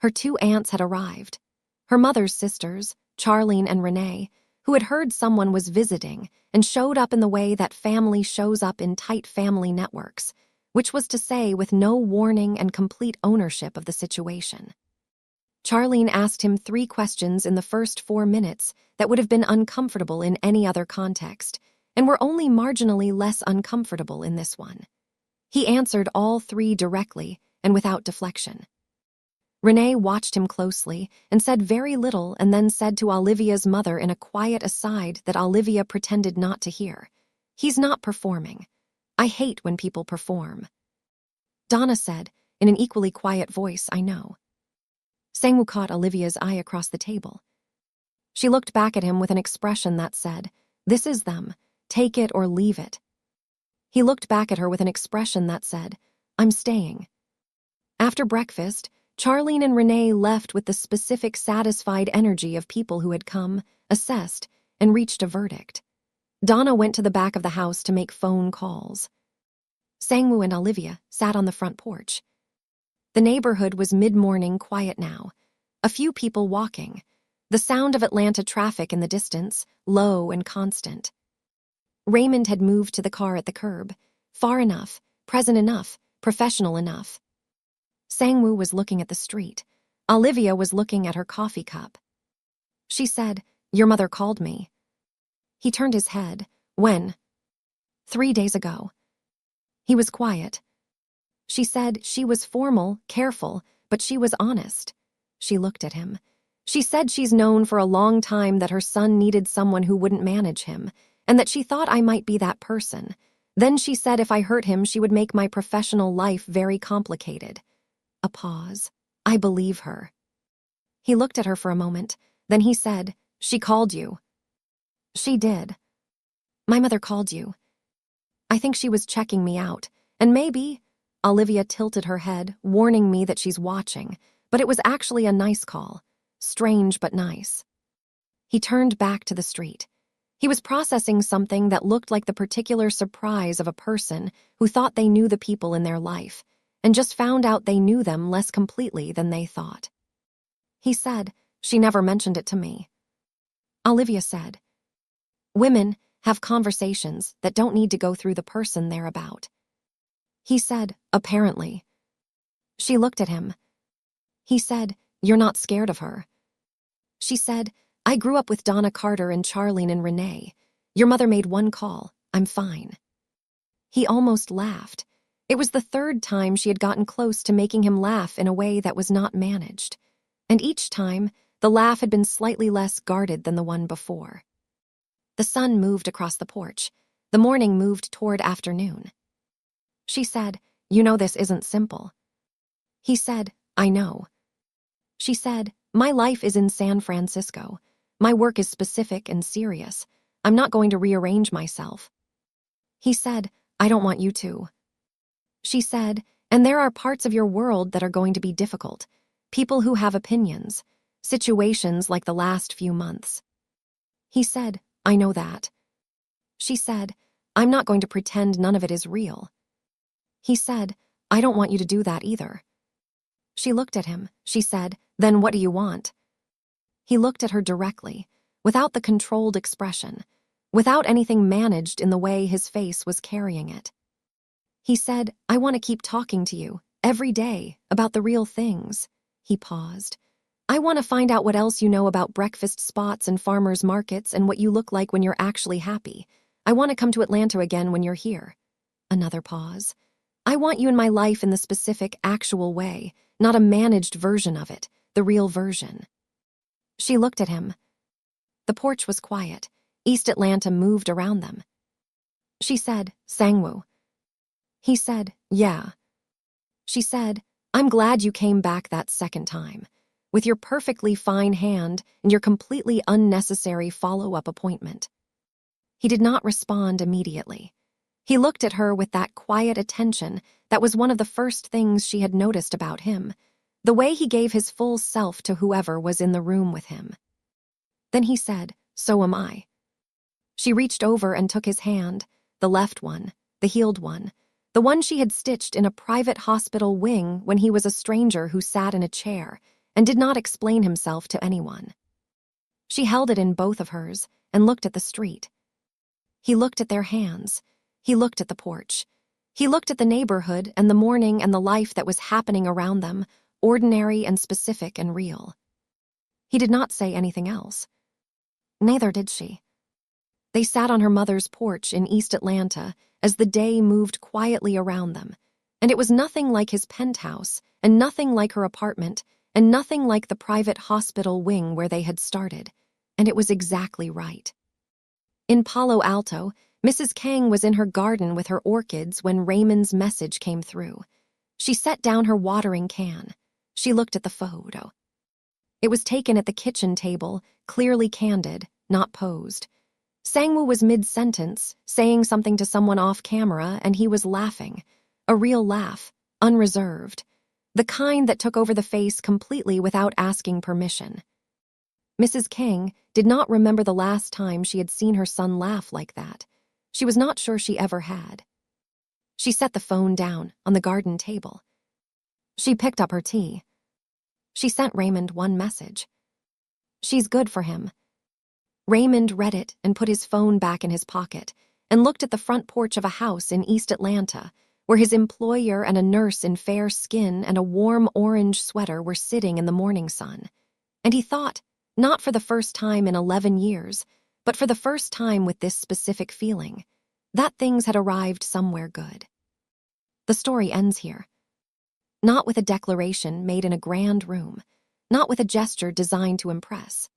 Her 2 aunts had arrived. Her mother's sisters, Charlene and Renee, who had heard someone was visiting and showed up in the way that family shows up in tight family networks, which was to say with no warning and complete ownership of the situation. Charlene asked him 3 questions in the first 4 minutes that would have been uncomfortable in any other context, and were only marginally less uncomfortable in this one. He answered all 3 directly and without deflection. Renee watched him closely and said very little, and then said to Olivia's mother in a quiet aside that Olivia pretended not to hear, "He's not performing. I hate when people perform." Donna said, in an equally quiet voice, "I know." Sangwoo caught Olivia's eye across the table. She looked back at him with an expression that said, "This is them. Take it or leave it." He looked back at her with an expression that said, "I'm staying." After breakfast, Charlene and Renee left with the specific satisfied energy of people who had come, assessed, and reached a verdict. Donna went to the back of the house to make phone calls. Sangwoo and Olivia sat on the front porch. The neighborhood was mid-morning quiet now. A few people walking. The sound of Atlanta traffic in the distance, low and constant. Raymond had moved to the car at the curb. Far enough, present enough, professional enough. Sangwoo was looking at the street. Olivia was looking at her coffee cup. She said, "Your mother called me." He turned his head. "When?" "3 days ago." He was quiet. She said she was formal, careful, but she was honest. She looked at him. She said she's known for a long time that her son needed someone who wouldn't manage him, and that she thought I might be that person. Then she said if I hurt him, she would make my professional life very complicated. A pause. I believe her. He looked at her for a moment. Then he said, "She called you." "She did." "My mother called you." "I think she was checking me out. And maybe," Olivia tilted her head, warning me that she's watching, "but it was actually a nice call. Strange but nice." He turned back to the street. He was processing something that looked like the particular surprise of a person who thought they knew the people in their life, and just found out they knew them less completely than they thought. He said, "She never mentioned it to me." Olivia said, "Women have conversations that don't need to go through the person they're about." He said, "Apparently." She looked at him. He said, "You're not scared of her." She said, "I grew up with Donna Carter and Charlene and Renee. Your mother made one call. I'm fine." He almost laughed. It was the 3rd time she had gotten close to making him laugh in a way that was not managed. And each time, the laugh had been slightly less guarded than the one before. The sun moved across the porch. The morning moved toward afternoon. She said, "You know this isn't simple." He said, "I know." She said, "My life is in San Francisco. My work is specific and serious. I'm not going to rearrange myself." He said, "I don't want you to." She said, "And there are parts of your world that are going to be difficult. People who have opinions. Situations like the last few months." He said, "I know that." She said, "I'm not going to pretend none of it is real." He said, "I don't want you to do that either." She looked at him. She said, "Then what do you want?" He looked at her directly, without the controlled expression, without anything managed in the way his face was carrying it. He said, "I want to keep talking to you, every day, about the real things." He paused. "I want to find out what else you know about breakfast spots and farmers markets and what you look like when you're actually happy. I want to come to Atlanta again when you're here." Another pause. "I want you in my life in the specific, actual way, not a managed version of it, the real version." She looked at him. The porch was quiet. East Atlanta moved around them. She said, "Sangwoo." He said, "Yeah." She said, "I'm glad you came back that second time, with your perfectly fine hand and your completely unnecessary follow-up appointment." He did not respond immediately. He looked at her with that quiet attention that was one of the first things she had noticed about him, the way he gave his full self to whoever was in the room with him. Then he said, "So am I." She reached over and took his hand, the left one, the healed one, the one she had stitched in a private hospital wing when he was a stranger who sat in a chair and did not explain himself to anyone. She held it in both of hers and looked at the street. He looked at their hands. He looked at the porch. He looked at the neighborhood and the morning and the life that was happening around them, ordinary and specific and real. He did not say anything else. Neither did she. They sat on her mother's porch in East Atlanta as the day moved quietly around them, and it was nothing like his penthouse, and nothing like her apartment, and nothing like the private hospital wing where they had started, and it was exactly right. In Palo Alto, Mrs. Kang was in her garden with her orchids when Raymond's message came through. She set down her watering can. She looked at the photo. It was taken at the kitchen table, clearly candid, not posed. Sangwoo was mid-sentence, saying something to someone off camera, and he was laughing. A real laugh, unreserved. The kind that took over the face completely without asking permission. Mrs. Kang did not remember the last time she had seen her son laugh like that. She was not sure she ever had. She set the phone down on the garden table. She picked up her tea. She sent Raymond one message. She's good for him. Raymond read it and put his phone back in his pocket and looked at the front porch of a house in East Atlanta, where his employer and a nurse in fair skin and a warm orange sweater were sitting in the morning sun. And he thought, not for the first time in 11 years, but for the first time with this specific feeling, that things had arrived somewhere good. The story ends here. Not with a declaration made in a grand room, not with a gesture designed to impress.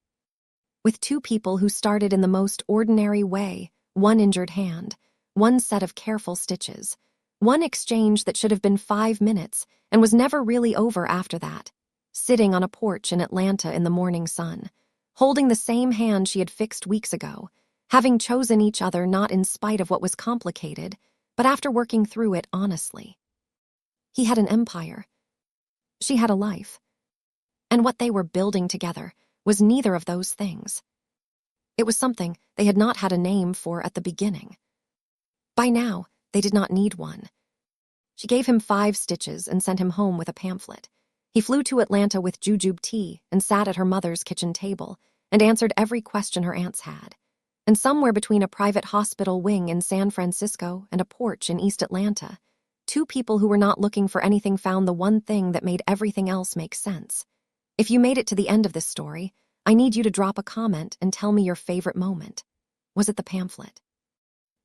With two people who started in the most ordinary way, one injured hand, one set of careful stitches, one exchange that should have been 5 minutes and was never really over after that, sitting on a porch in Atlanta in the morning sun, holding the same hand she had fixed weeks ago, having chosen each other not in spite of what was complicated, but after working through it honestly. He had an empire. She had a life. And what they were building together was neither of those things. It was something they had not had a name for at the beginning. By now, they did not need one. She gave him 5 stitches and sent him home with a pamphlet. He flew to Atlanta with jujube tea and sat at her mother's kitchen table and answered every question her aunts had. And somewhere between a private hospital wing in San Francisco and a porch in East Atlanta, two people who were not looking for anything found the one thing that made everything else make sense. If you made it to the end of this story, I need you to drop a comment and tell me your favorite moment. Was it the pamphlet?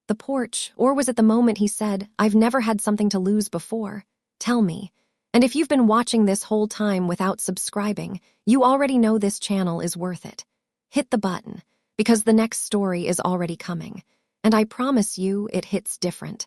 The porch, or was it the moment he said, "I've never had something to lose before"? Tell me. And if you've been watching this whole time without subscribing, you already know this channel is worth it. Hit the button, because the next story is already coming. And I promise you it hits different.